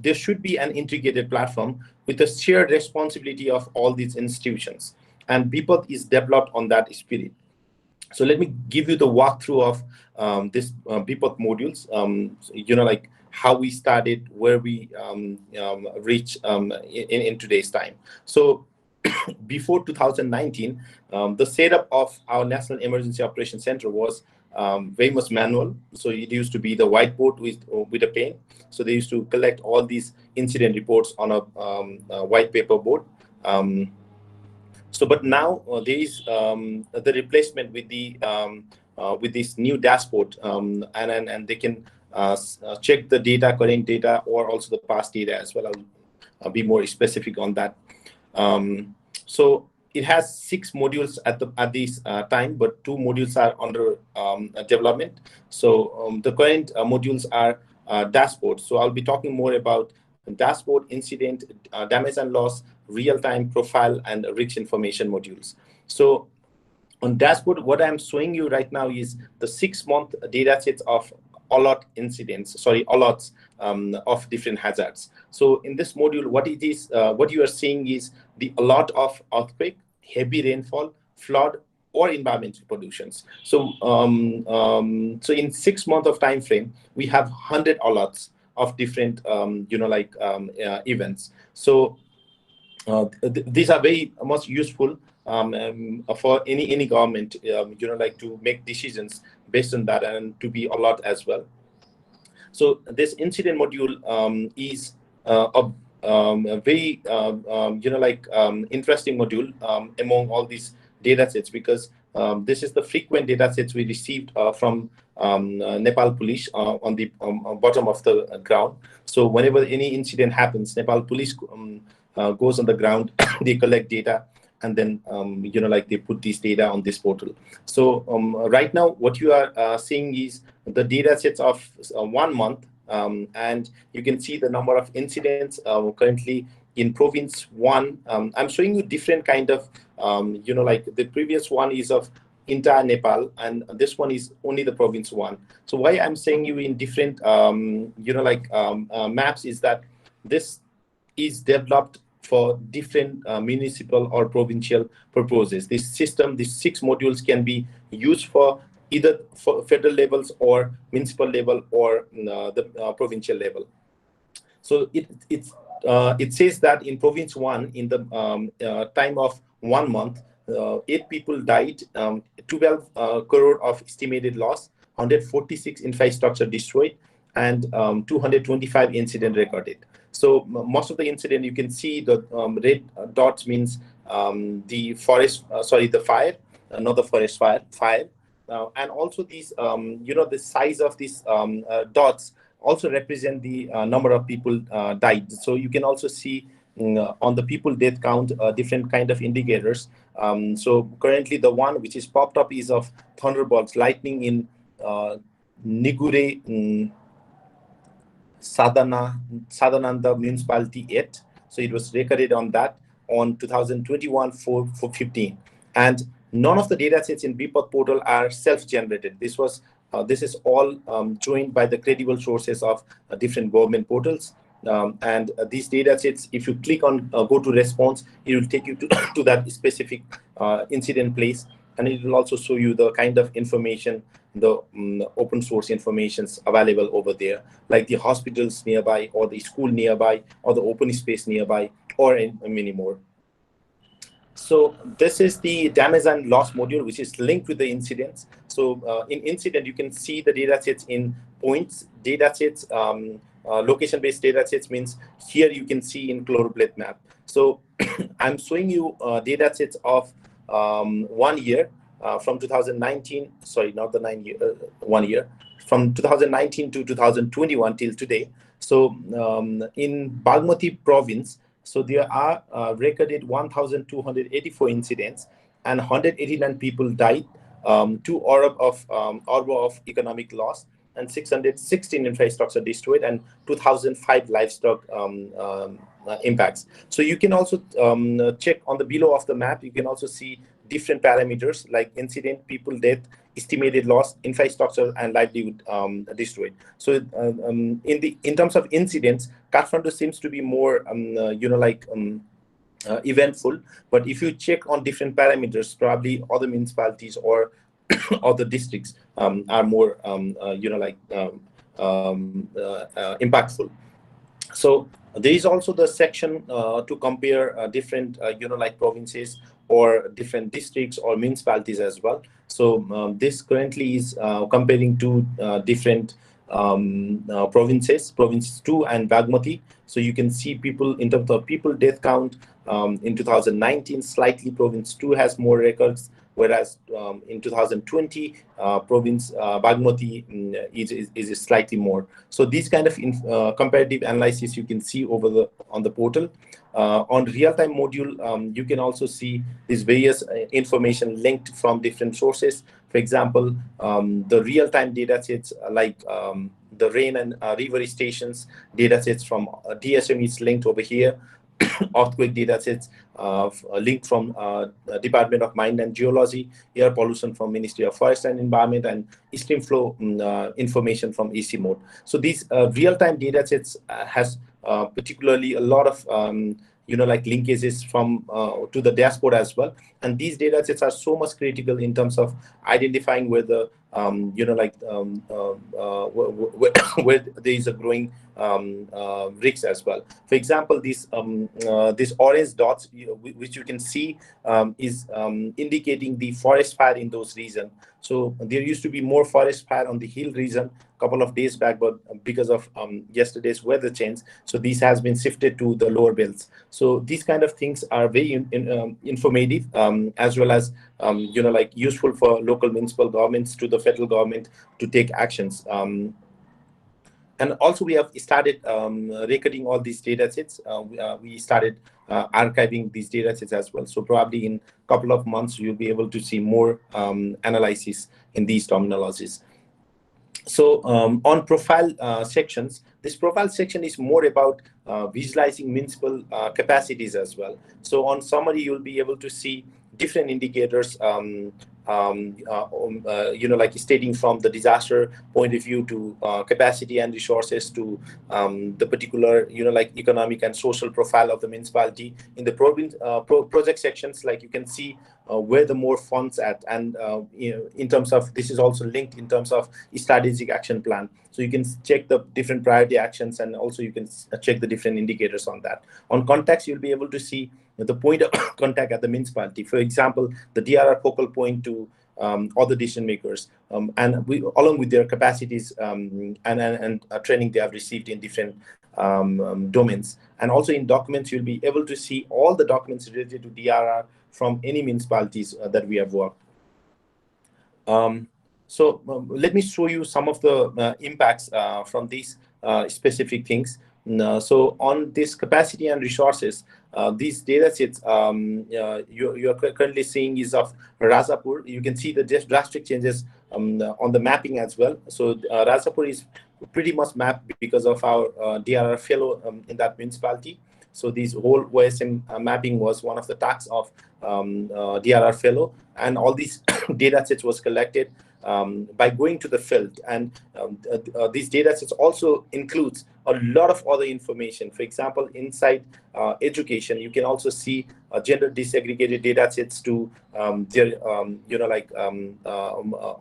[SPEAKER 9] there should be an integrated platform with a shared responsibility of all these institutions. And BPOT is developed on that spirit. So let me give you the walkthrough of this BPOT modules, like how we started, where we reach in today's time. So before 2019, the setup of our National Emergency Operations Center was very much manual. So it used to be the whiteboard with a pen. So they used to collect all these incident reports on a white paper board. But now there is the replacement with this new dashboard, and they can check the data, current data, or also the past data as well. I'll be more specific on that. So it has 6 modules at this time, but 2 modules are under development. So the current modules are dashboard. So I'll be talking more about dashboard, incident, damage and loss, real-time profile, and rich information modules. So on dashboard, what I'm showing you right now is the 6-month data sets of alerts of different hazards. So in this module, what you are seeing is the alert of earthquake, heavy rainfall, flood, or environmental pollutions. So so in 6 months of time frame, we have 100 alerts of different events. So these are very much useful for any government, to make decisions based on that and to be alert as well. So this incident module is a very interesting module among all these data sets, because this is the frequent data sets we received from Nepal police on the bottom of the ground. So whenever any incident happens, Nepal police goes on the ground, they collect data, and then they put this data on this portal. So right now what you are seeing is the data sets of 1 month, and you can see the number of incidents currently in province 1. I'm showing you different kind of the previous one is of entire Nepal, and this one is only the province 1. So why I'm saying you in different maps is that this is developed for different municipal or provincial purposes. This system, these 6 modules can be used for either for federal levels or municipal level or the provincial level. So it says that in province 1, in the time of 1 month, 8 people died, 12 crore of estimated loss, 146 infrastructure destroyed, and 225 incident recorded. So most of the incident, you can see the red dots means the forest, the fire, not the forest fire. And also these, the size of these dots also represent the number of people died. So you can also see on the people death count different kind of indicators. So currently the one which is popped up is of thunderbolts, lightning in Nigure, Sadananda Municipality 8. So it was recorded on that on 2021 for 15. And none of the data sets in BPOT portal are self-generated. This is all joined by the credible sources of different government portals. And these data sets, if you click on go to response, it will take you to that specific incident place, and it will also show you the kind of information, the open source informations available over there, like the hospitals nearby, or the school nearby, or the open space nearby, or many more. So this is the damage and loss module, which is linked with the incidents. So in incident, you can see the data sets in points, data sets, location-based data sets means here you can see in chloropleth map. So I'm showing you data sets of 1 year from 2019, sorry, not the 9 year, 1 year, from 2019 to 2021 till today. So in Bagmati province, so there are recorded 1,284 incidents, and 189 people died, 2 orb of economic loss, and 616 infrastructure destroyed, and 2,005 livestock impacts. So you can also check on the below of the map. You can also see different parameters like incident, people death, estimated loss, infrastructure, and livelihood destroyed. So in terms of incidents, Kathmandu seems to be more eventful, but if you check on different parameters, probably other municipalities or other districts are more impactful. So there is also the section to compare different provinces or different districts or municipalities as well. So this currently is comparing to different provinces, province 2 and Bagmati. So you can see people in terms of people death count in 2019, slightly province 2 has more records, whereas in 2020, province Bagmati is slightly more. So these kind of comparative analysis you can see over on the portal. On real-time module, you can also see these various information linked from different sources. For example, the real-time data sets like the rain and river stations data sets from DSM is linked over here. Earthquake data sets linked from Department of Mine and Geology, air pollution from Ministry of Forest and Environment, and stream flow information from AC mode. So these real-time data sets has particularly a lot of linkages from to the dashboard as well. And these data sets are so much critical in terms of identifying whether where there is a growing risks as well. For example, these orange dots, which you can see, is indicating the forest fire in those regions. So there used to be more forest fire on the hill region a couple of days back, but because of yesterday's weather change, so this has been shifted to the lower belts. So these kind of things are very informative, as well as useful for local municipal governments to the federal government to take actions. And also we have started recording all these data sets. We started archiving these data sets as well. So probably in a couple of months, you'll be able to see more analysis in these terminologies. So on profile sections, this profile section is more about visualizing municipal capacities as well. So on summary, you'll be able to see different indicators, stating from the disaster point of view to capacity and resources to the particular, economic and social profile of the municipality. In the province project sections, like you can see where the more funds at, and in terms of, this is also linked in terms of strategic action plan. So you can check the different priority actions, and also you can check the different indicators on that. On contacts, you'll be able to see the point of contact at the municipality. For example, the DRR focal point to other decision makers, and we, along with their capacities and training they have received in different domains. And also in documents, you'll be able to see all the documents related to DRR from any municipalities that we have worked. Let me show you some of the impacts from these specific things. So on this capacity and resources, these data sets you are currently seeing is of Rajapur. You can see the drastic changes on the mapping as well. So Rajapur is pretty much mapped because of our DRR fellow in that municipality. So this whole OSM mapping was one of the tasks of DRR fellow, and all these data sets was collected by going to the field. And these data sets also includes a lot of other information. For example, inside education, you can also see gender disaggregated data sets to their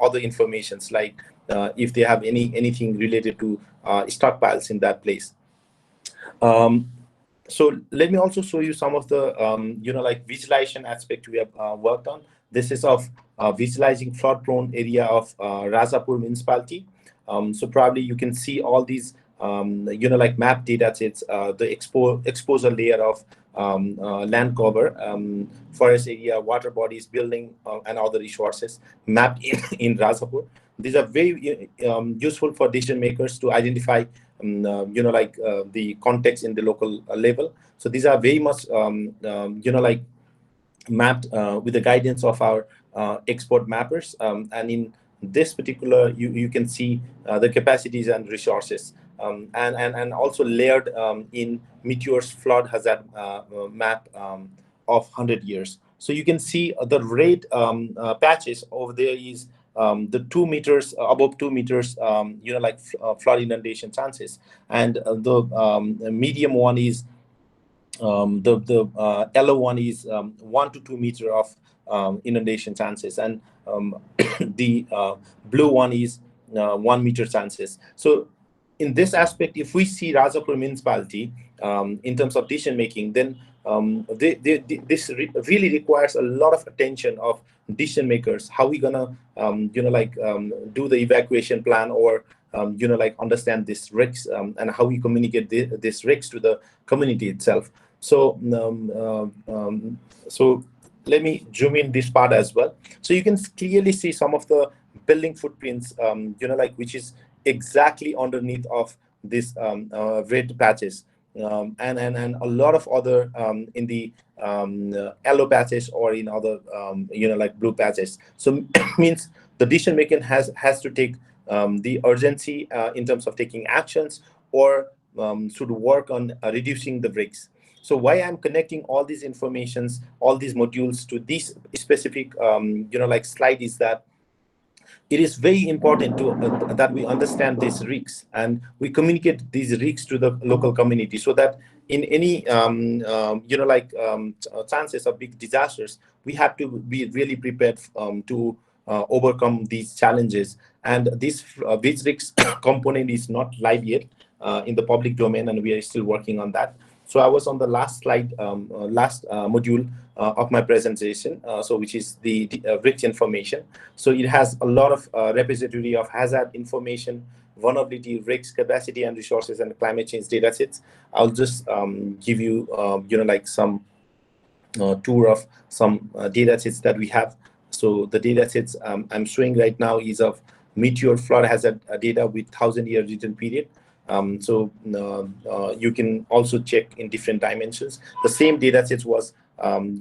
[SPEAKER 9] other informations, like if they have anything related to stockpiles in that place. So let me also show you some of the visualization aspect we have worked on. This is of visualizing flood-prone area of Rajapur municipality. So probably you can see all these map data sets, the exposure layer of land cover, forest area, water bodies, building, and other resources mapped in Rajapur. These are very useful for decision makers to identify the context in the local level. So these are very much mapped with the guidance of our expert mappers, and in this particular you can see the capacities and resources, and also layered in Meteor's flood hazard map of 100 years. So you can see the red patches over there is the 2 meters above 2 meters, like flood inundation chances, and the medium one is the yellow one is 1 to 2 meter of inundation chances, and the blue one is 1 meter chances. So in this aspect, if we see Rajapur municipality in terms of decision making, then this really requires a lot of attention of decision makers. How we gonna do the evacuation plan, or like understand this risks, and how we communicate this risks to the community itself. So so let me zoom in this part as well. So you can clearly see some of the building footprints, which is exactly underneath of this red patches, and a lot of other in the yellow patches, or in other blue patches. So means the decision making has to take the urgency in terms of taking actions, or should work on reducing the risks. So why I'm connecting all these informations, all these modules to this specific slide is that it is very important to that we understand these risks, and we communicate these risks to the local community, so that in any chances of big disasters, we have to be really prepared to overcome these challenges. And this risk component is not live yet in the public domain, and we are still working on that. So I was on the last slide, last module of my presentation, which is the rich information. So it has a lot of repository of hazard information, vulnerability, risks, capacity and resources, and climate change data sets. I'll just give you, some tour of some data sets that we have. So the data sets I'm showing right now is of meteor flood hazard data with 1,000-year written period. You can also check in different dimensions. The same data sets was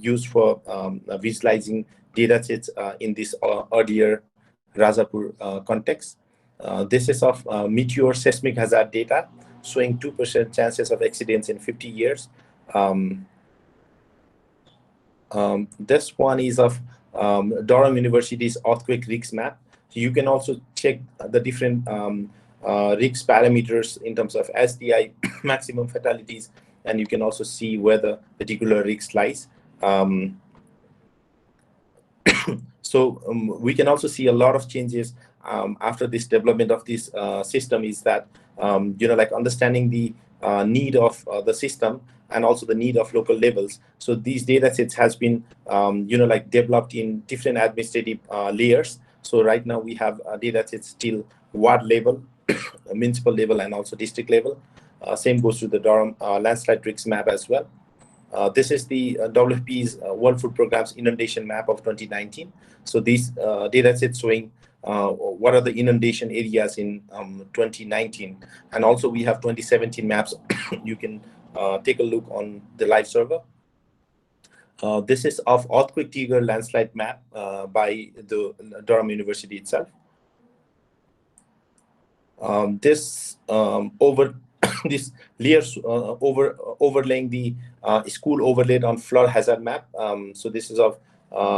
[SPEAKER 9] used for visualizing data sets in this earlier Rajapur context. This is of meteor seismic hazard data showing 2% chances of accidents in 50 years. This one is of Durham University's earthquake risk map. So you can also check the different risk parameters in terms of SDI, maximum fatalities, and you can also see where the particular risk lies. We can also see a lot of changes after this development of this system, is that understanding the need of the system, and also the need of local levels. So these data sets has been developed in different administrative layers. So right now we have data sets till ward level, municipal level, and also district level. Same goes to the Durham landslide risk map as well. This is the WFP's World Food Programme's inundation map of 2019. So these data sets showing what are the inundation areas in 2019. And also we have 2017 maps. You can take a look on the live server. This is of earthquake trigger landslide map by the Durham University itself. This layers overlaying the school overlaid on flood hazard map. So this is of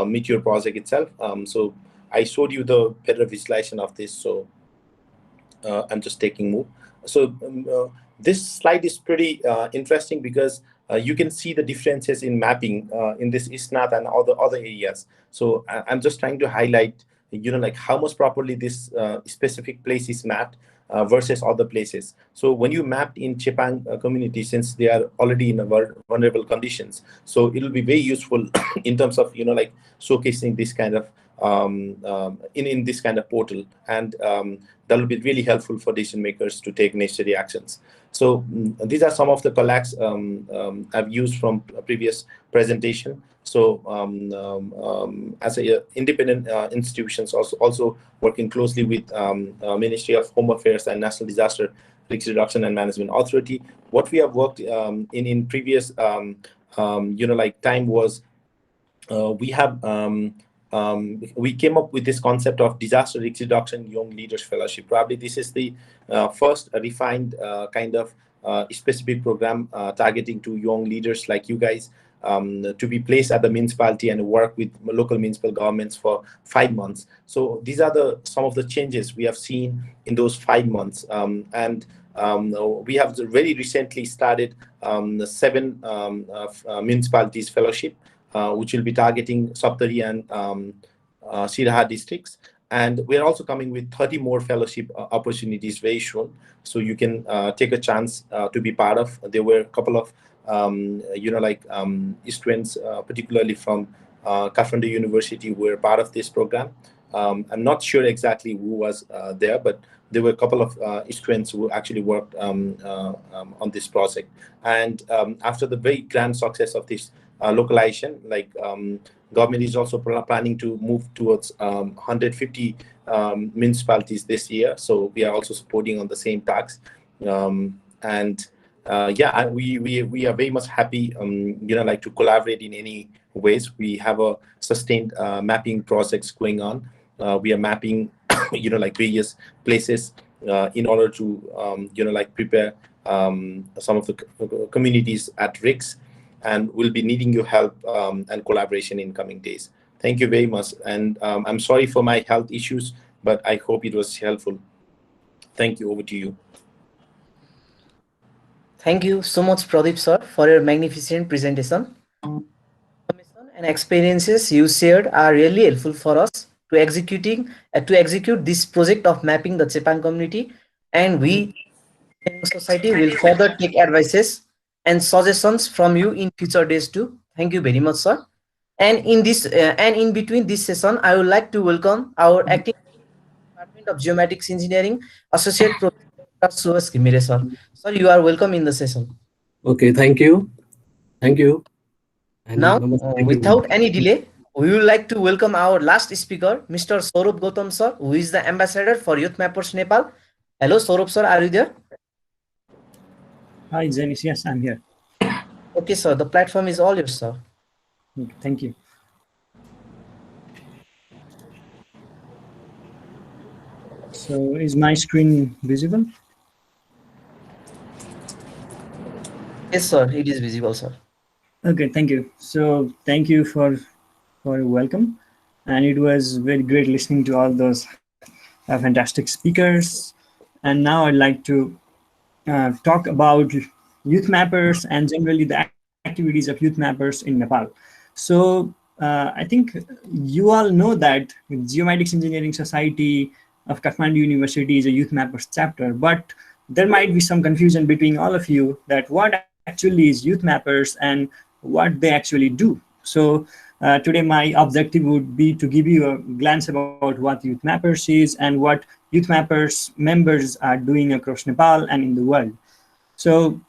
[SPEAKER 9] Meteor project itself. So I showed you the better visualization of this. So I'm just taking move. So this slide is pretty interesting, because you can see the differences in mapping in this ISNAT and other areas. So I'm just trying to highlight, how much properly this specific place is mapped versus other places. So when you mapped in Chepang community, since they are already in a vulnerable conditions, so it will be very useful in terms of showcasing this kind of in this kind of portal, and that will be really helpful for decision makers to take necessary actions. So these are some of the collects I've used from a previous presentation. So as a independent institutions, also working closely with Ministry of Home Affairs and National Disaster Risk Reduction and Management Authority, what we have worked in previous time was we came up with this concept of Disaster Risk Reduction Young Leaders Fellowship. Probably this is the first refined kind of specific program targeting to young leaders like you guys. to be placed at the municipality and work with local municipal governments for 5 months. So these are some of the changes we have seen in those 5 months. And we have very recently started the 7 municipalities fellowship, which will be targeting Saptari and Siraha districts. And we're also coming with 30 more fellowship opportunities very soon. So you can take a chance to be part of. There were a couple of, students, particularly from Kathmandu University, who were part of this program. I'm not sure exactly who was there, but there were a couple of students who actually worked on this project. And after the very grand success of this localization, government is also planning to move towards 150 municipalities this year. So we are also supporting on the same task. We are very much happy, to collaborate in any ways. We have a sustained mapping projects going on. We are mapping, various places in order to, prepare some of the communities at risk. And we'll be needing your help and collaboration in coming days. Thank you very much. And I'm sorry for my health issues, but I hope it was helpful. Thank you. Over to you.
[SPEAKER 2] Thank you so much, Pradeep sir, for your magnificent presentation. Information and experiences you shared are really helpful for us to execute this project of mapping the Chepang community, and we society will further take advices and suggestions from you in future days too. Thank you very much, sir. And in between this session, I would like to welcome our acting Department of Geomatics Engineering Associate Professor Suhas Khimire, sir. Sir, you are welcome in the session.
[SPEAKER 10] Okay, thank you. Thank you. And
[SPEAKER 2] now, without any delay, we would like to welcome our last speaker, Mr. Saurabh Gautam, sir, who is the ambassador for Youthmappers Nepal. Hello, Saurabh, sir, are you there?
[SPEAKER 11] Hi, Zenis. Yes, I'm here.
[SPEAKER 2] Okay, sir. The platform is all yours, sir.
[SPEAKER 11] Thank you. So, is my screen visible?
[SPEAKER 2] Yes, sir. It is visible, sir.
[SPEAKER 11] Okay, thank you. So, thank you for your welcome, and it was very great listening to all those fantastic speakers. And now I'd like to talk about Youthmappers and generally the activities of Youthmappers in Nepal. So I think you all know that Geomatics Engineering Society of Kathmandu University is a Youthmappers chapter, but there might be some confusion between all of you that what actually is Youthmappers and what they actually do. So today my objective would be to give you a glance about what Youthmappers is and what Youthmappers members are doing across Nepal and in the world. So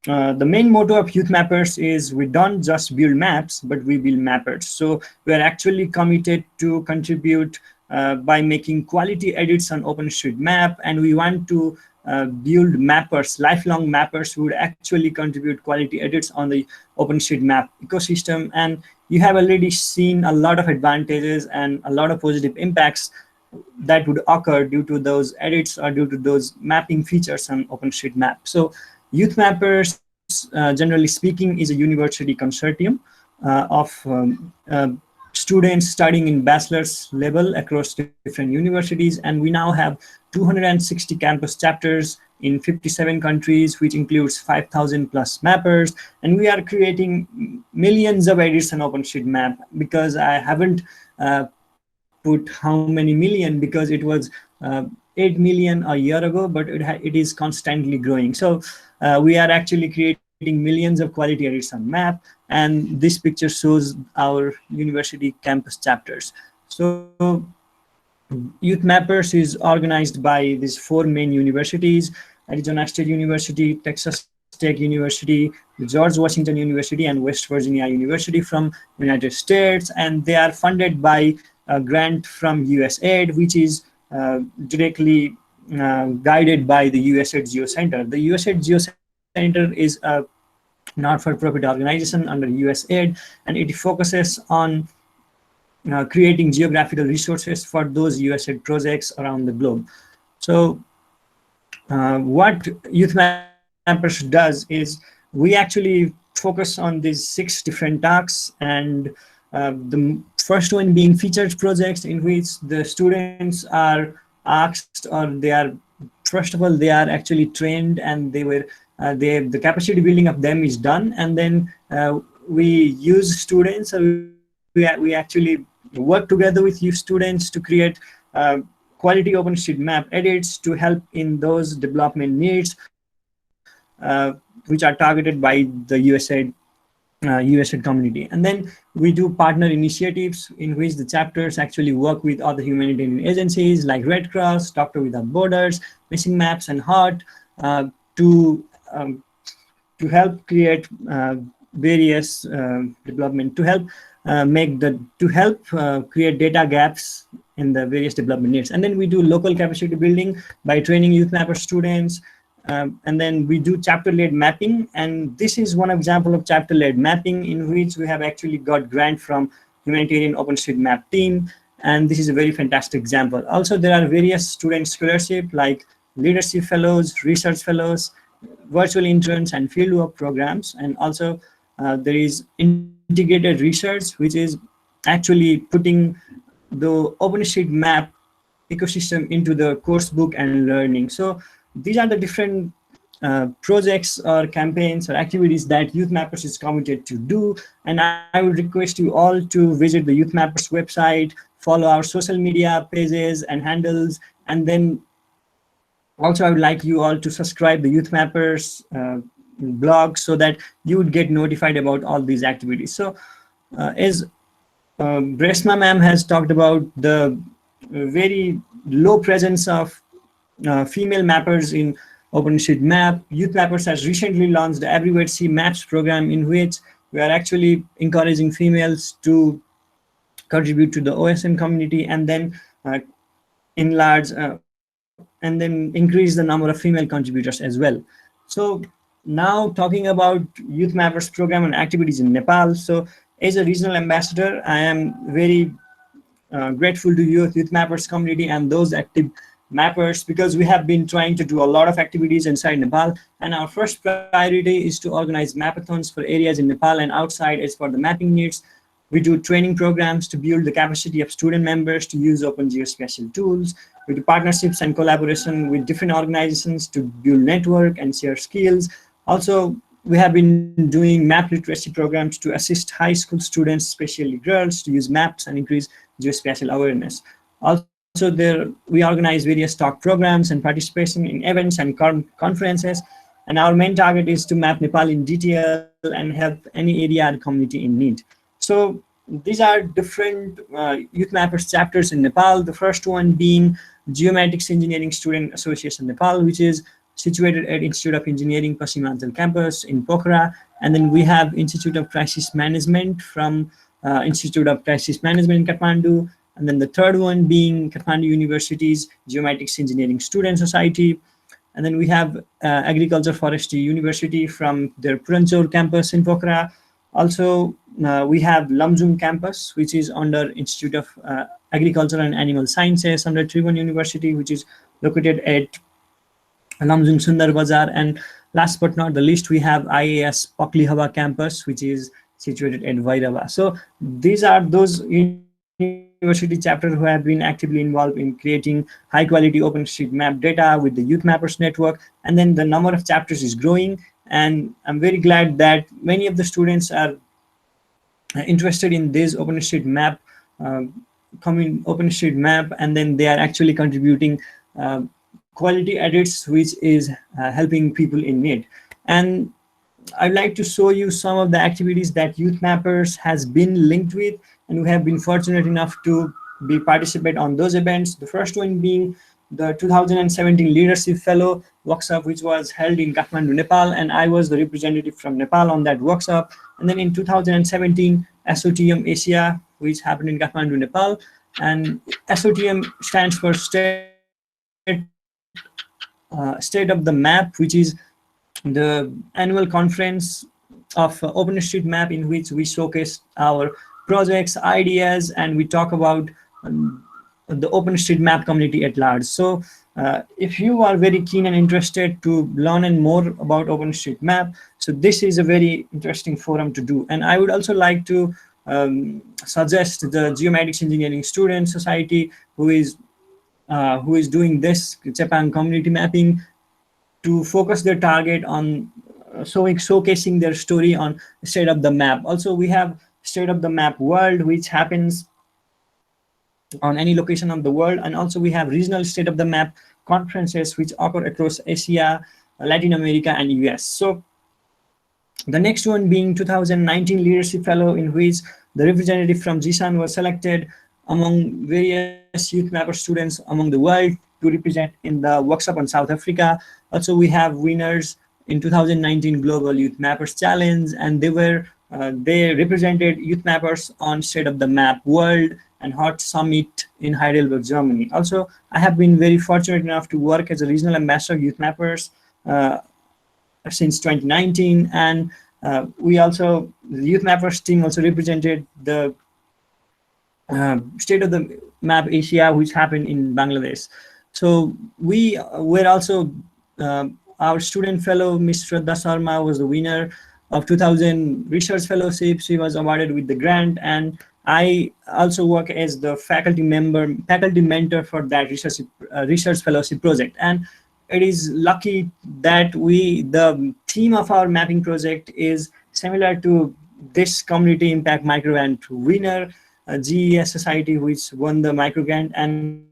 [SPEAKER 11] the main motto of Youthmappers is we don't just build maps, but we build mappers. So we are actually committed to contribute by making quality edits on OpenStreetMap, and we want to build mappers, lifelong mappers who would actually contribute quality edits on the OpenStreetMap ecosystem. And you have already seen a lot of advantages and a lot of positive impacts that would occur due to those edits or due to those mapping features on OpenStreetMap. So Youthmappers, generally speaking, is a university consortium of students studying in bachelor's level across different universities, and we now have 260 campus chapters in 57 countries, which includes 5,000 plus mappers, and we are creating millions of edits on OpenStreetMap. Because I haven't put how many million, because it was 8 million a year ago, but it is constantly growing. So we are actually creating millions of quality edits on map, and this picture shows our university campus chapters. So Youthmappers is organized by these 4 main universities: Arizona State University, Texas Tech University, George Washington University, and West Virginia University from United States. And they are funded by a grant from USAID, which is directly guided by the USAID Geo Center. The USAID Geo Center is a not-for-profit organization under USAID, and it focuses on creating geographical resources for those USAID projects around the globe. So what Youthmappers does is we actually focus on these 6 different tasks, and the first one being featured projects, in which the students are asked, or they are, first of all, they are actually trained, and the capacity building of them is done, and then we use students, or we actually work together with you students to create quality OpenStreetMap edits to help in those development needs which are targeted by the USAID community. And then we do partner initiatives, in which the chapters actually work with other humanitarian agencies like Red Cross, Doctor Without Borders, Missing Maps, and HEART to help create various development, to help create data gaps in the various development needs. And then we do local capacity building by training Youthmapper students. And then we do chapter-led mapping, and this is one example of chapter-led mapping, in which we have actually got grant from Humanitarian OpenStreetMap team, and this is a very fantastic example. Also, there are various student scholarship like leadership fellows, research fellows, virtual interns, and fieldwork programs. And also there is integrated research, which is actually putting the OpenStreetMap ecosystem into the course book and learning. So these are the different projects or campaigns or activities that Youthmappers is committed to do. And I would request you all to visit the Youthmappers website, follow our social media pages and handles, and then also I would like you all to subscribe the Youthmappers blog, so that you would get notified about all these activities. So as Bresma ma'am has talked about the very low presence of female mappers in OpenStreetMap, Youthmappers has recently launched the Everywhere See Maps program, in which we are actually encouraging females to contribute to the OSM community, and then enlarge and then increase the number of female contributors as well. So now talking about Youthmappers program and activities in Nepal. So as a regional ambassador, I am very grateful to Youthmappers community and those active mappers, because we have been trying to do a lot of activities inside Nepal, and our first priority is to organize mapathons for areas in Nepal and outside as for the mapping needs. We do training programs to build the capacity of student members to use open geospatial tools. We do partnerships and collaboration with different organizations to build network and share skills. Also, we have been doing map literacy programs to assist high school students, especially girls, to use maps and increase geospatial awareness. Also, we organize various talk programs and participation in events and conferences. And our main target is to map Nepal in detail and help any area or community in need. So these are different Youthmappers chapters in Nepal. The first one being Geomatics Engineering Student Association Nepal, which is situated at Institute of Engineering Pachimanchal campus in Pokhara. And then we have Institute of Crisis Management from Institute of Crisis Management in Kathmandu. And then the third one being Kathmandu University's Geomatics Engineering Student Society. And then we have Agriculture Forestry University from their Puranchor campus in Pokhara. Also, we have Lamjung campus, which is under Institute of Agriculture and Animal Sciences under Tribhuvan University, which is located at Lamjung Sundar Bazar. And last but not the least, we have IAS Paklihava campus, which is situated at Vairava. So these are those university chapters who have been actively involved in creating high quality OpenStreetMap data with the Youthmappers network. And then the number of chapters is growing. And I'm very glad that many of the students are interested in this OpenStreetMap, OpenStreetMap, and then they are actually contributing quality edits, which is helping people in need. And I'd like to show you some of the activities that Youthmappers has been linked with, and we have been fortunate enough to participate on those events. The first one being the 2017 Leadership Fellow workshop, which was held in Kathmandu, Nepal, and I was the representative from Nepal on that workshop. And then in 2017, SOTM Asia, which happened in Kathmandu, Nepal, and SOTM stands for State of the Map, which is the annual conference of OpenStreetMap, in which we showcase our projects, ideas, and we talk about the OpenStreetMap community at large. So if you are very keen and interested to learn and more about OpenStreetMap, so this is a very interesting forum to do. And I would also like to suggest the Geomatics Engineering Student Society, who is doing this Japan community mapping, to focus their target on showcasing their story on State of the Map. Also, we have State of the Map World, which happens on any location of the world, and also we have regional State of the Map conferences which occur across Asia, Latin America, and US. So the next one being 2019 Leadership Fellow, in which the representative from GSAN was selected among various Youthmapper students among the world to represent in the workshop on South Africa. Also, we have winners in 2019 Global Youthmappers Challenge, and they represented Youthmappers on State of the Map World and Hot Summit in Heidelberg, Germany. Also, I have been very fortunate enough to work as a regional ambassador of Youthmappers since 2019, and we also, the Youthmappers team also represented the State of the Map Asia, which happened in Bangladesh. So we were also, our student fellow, Ms. Shraddha Sharma, was the winner of 2000 research fellowship. She was awarded with the grant, and I also work as the faculty mentor for that research fellowship project. And it is lucky that the theme of our mapping project is similar to this community impact microgrant winner, GES Society, which won the microgrant, and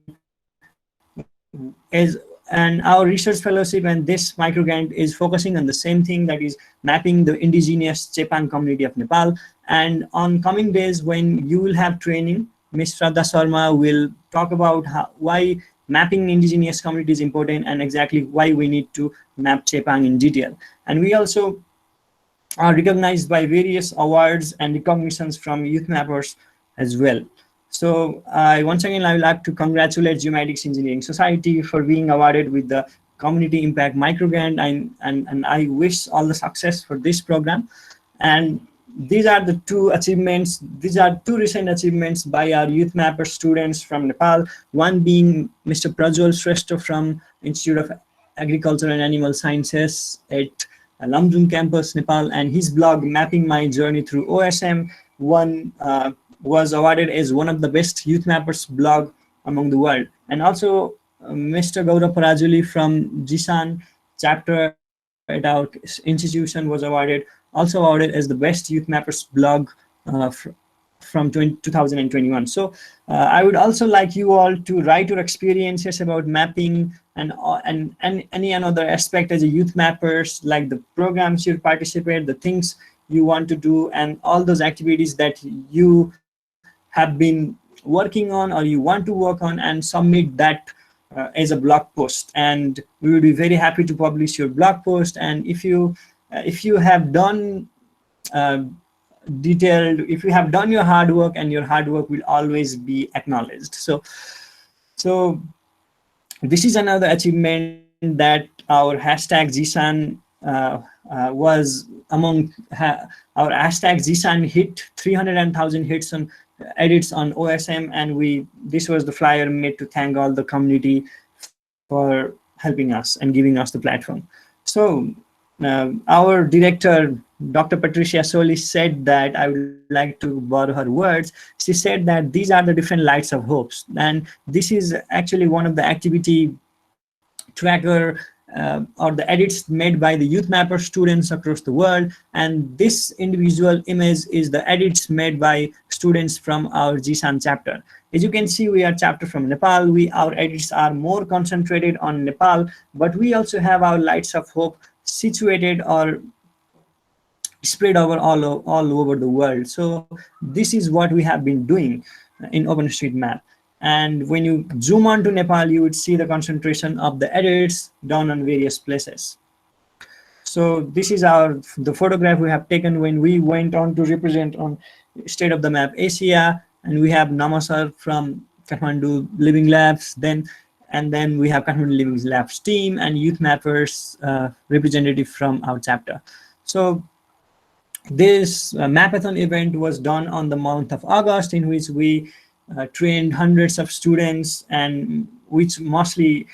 [SPEAKER 11] our research fellowship and this microgrant is focusing on the same thing, that is mapping the indigenous Chepan community of Nepal. And on coming days when you will have training, Ms. Shraddha Sharma will talk about why mapping indigenous community is important and exactly why we need to map Chepang in detail. And we also are recognized by various awards and recognitions from Youthmappers as well. So once again, I would like to congratulate Geomatics Engineering Society for being awarded with the Community Impact Microgrant, and I wish all the success for this program. And these are the two achievements. These are two recent achievements by our Youthmapper students from Nepal. One being Mr. Prajwal Shrestha from Institute of Agriculture and Animal Sciences at Lamjung campus, Nepal, and his blog Mapping My Journey Through OSM was awarded as one of the best Youthmappers blog among the world. And also Mr. Gaurav Parajuli from GSAN chapter at our institution was also awarded as the best Youthmappers blog from 2021. So I would also like you all to write your experiences about mapping and any another aspect as a Youthmappers, like the programs you participate, the things you want to do, and all those activities that you have been working on or you want to work on, and submit that as a blog post. And we will be very happy to publish your blog post. And if you have done if you have done your hard work, and your hard work will always be acknowledged. So this is another achievement, that our hashtag GSAN was among our hashtag GSAN hit 300,000 hits on edits on OSM, and this was the flyer made to thank all the community for helping us and giving us the platform. So our director, Dr. Patricia Solis, said that, I would like to borrow her words. She said that these are the different lights of hopes, and this is actually one of the activity tracker or the edits made by the Youthmapper students across the world. And this individual image is the edits made by students from our GSAN chapter. As you can see, we are chapter from Nepal. Our edits are more concentrated on Nepal, but we also have our lights of hope situated or spread over all over the world. So this is what we have been doing in OpenStreetMap. And when you zoom on to Nepal, you would see the concentration of the edits done on various places. So this is the photograph we have taken when we went on to represent on State of the Map Asia. And we have Namasar from Kathmandu Living Labs, and then we have Kathmandu Living Labs team and Youthmappers representative from our chapter. So this Mapathon event was done on the month of August, in which we trained hundreds of students, and which mostly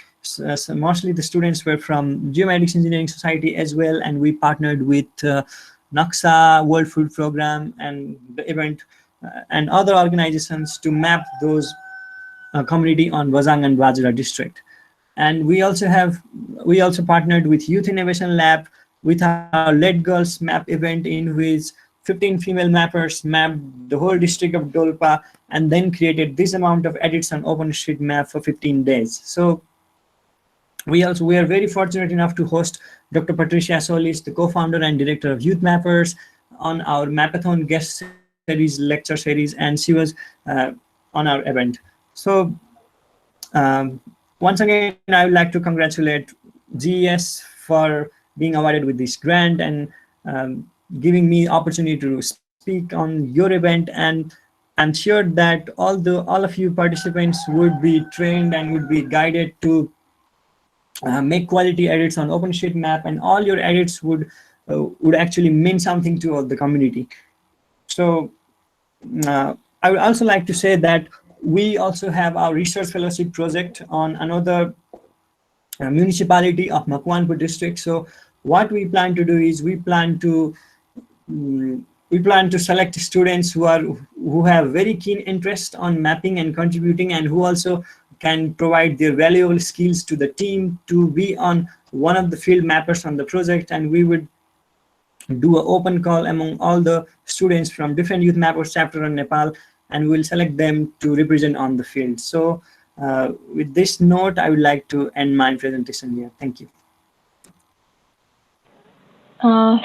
[SPEAKER 11] mostly the students were from Geomatics Engineering Society as well, and we partnered with Naksa World Food Program and the event and other organizations to map those community on Wazang and Bajra district. And we also partnered with Youth Innovation Lab with our Let Girls Map event, in which 15 female mappers mapped the whole district of Dolpa and then created this amount of edits on OpenStreetMap for 15 days. So we are very fortunate enough to host Dr. Patricia Solis, the co-founder and director of Youthmappers, on our Mapathon guest series, lecture series, and she was on our event. So once again, I would like to congratulate GES for being awarded with this grant and giving me opportunity to speak on your event. And I'm sure that all of you participants would be trained and would be guided to make quality edits on OpenStreetMap, and all your edits would actually mean something to the community. So I would also like to say that we also have our research fellowship project on another municipality of Makwanpur district. So what we plan to do is we plan to select students who have very keen interest on mapping and contributing, and who also can provide their valuable skills to the team to be on one of the field mappers on the project. And we would do an open call among all the students from different Youthmappers chapter in Nepal, and we'll select them to represent on the field. So with this note, I would like to end my presentation here. Thank you.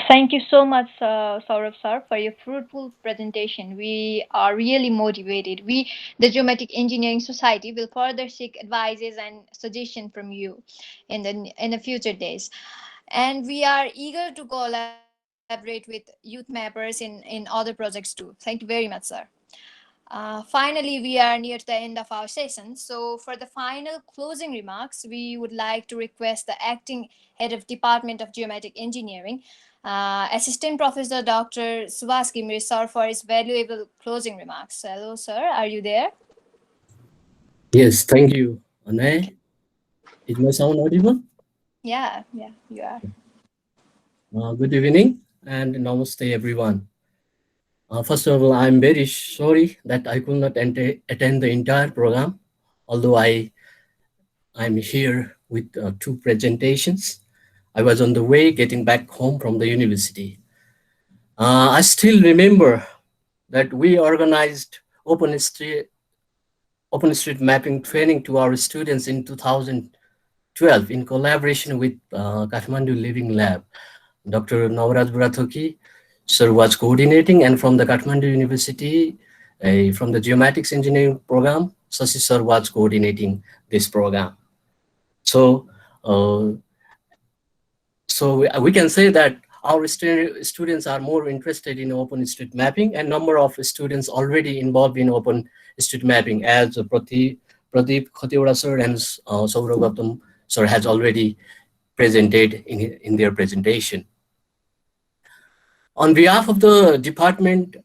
[SPEAKER 1] Thank you so much, Saurabh sir, for your fruitful presentation. We are really motivated. We, the Geomatic Engineering Society, will further seek advices and suggestions from you in the future days. And we are eager to collaborate with Youthmappers in other projects too. Thank you very much, sir. Finally, we are near to the end of our session. So, for the final closing remarks, we would like to request the acting head of Department of Geomatic Engineering, Assistant Professor Dr. Subhash Gimri, sir, for his valuable closing remarks. Hello, sir. Are you there?
[SPEAKER 10] Yes, thank you, Anay. Is my sound audible?
[SPEAKER 1] Yeah, you are.
[SPEAKER 10] Good evening and namaste, everyone. First of all, I'm very sorry that I could not attend the entire program, although I'm here with two presentations. I was on the way getting back home from the university. I still remember that we organized OpenStreet mapping training to our students in 2012 in collaboration with Kathmandu Living Lab. Dr. Navraj Burathoki sir was coordinating, and from the Kathmandu University, from the Geomatics Engineering program, Sashi sir was coordinating this program. So, we can say that our students are more interested in OpenStreet mapping, and number of students already involved in OpenStreet mapping, as Pradeep Khatiwada sir and Saurav Gautam sir has already presented in their presentation. On behalf of the department,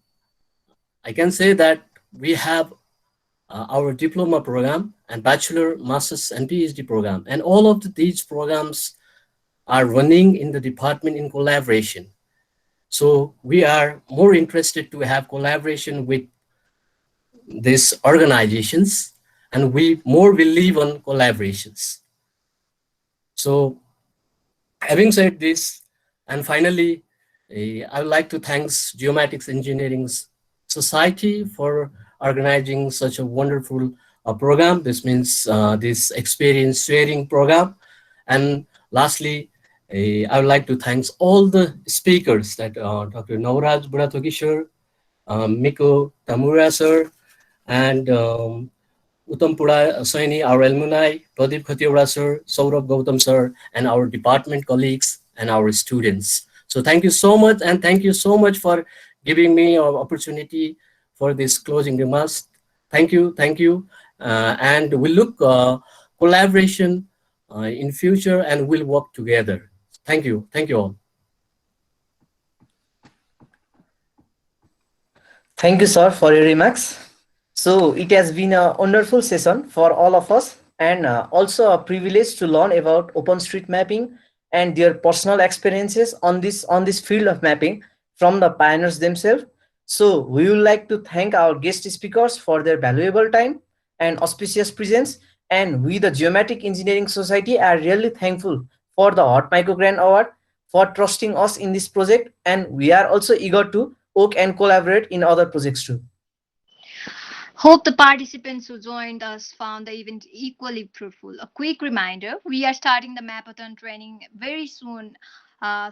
[SPEAKER 10] I can say that we have our diploma program and bachelor, master's, and PhD program, and all of these programs are running in the department in collaboration. So we are more interested to have collaboration with these organizations, and we more believe on collaborations. So having said this, and finally, I would like to thank Geomatics Engineering Society for organizing such a wonderful program. This means this experience sharing program. And lastly, I would like to thank all the speakers, that Dr. Navraj Burathoki sir, Miko Tamura sir, and Uttam Pura Saini, our alumni, Pradeep Khatiwada sir, Saurabh Gautam sir, and our department colleagues and our students. So thank you so much, and thank you so much for giving me an opportunity for this closing remarks. Thank you, and we look collaboration in future, and we'll work together. Thank you all.
[SPEAKER 2] Thank you, sir, for your remarks. So it has been a wonderful session for all of us. and also a privilege to learn about OpenStreetMapping and their personal experiences on this field of mapping from the pioneers themselves. So we would like to thank our guest speakers for their valuable time and auspicious presence. And we, the Geomatic Engineering Society, are really thankful for the Hot Microgrant Award for trusting us in this project. And we are also eager to work and collaborate in other projects too.
[SPEAKER 1] Hope the participants who joined us found the event equally fruitful. A quick reminder, we are starting the Mapathon training very soon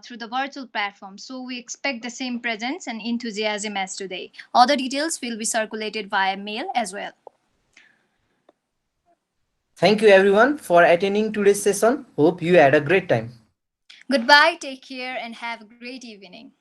[SPEAKER 1] through the virtual platform, so we expect the same presence and enthusiasm as today. Other details will be circulated via mail as well.
[SPEAKER 2] Thank you everyone for attending today's session. Hope you had a great time.
[SPEAKER 1] Goodbye, take care, and have a great evening.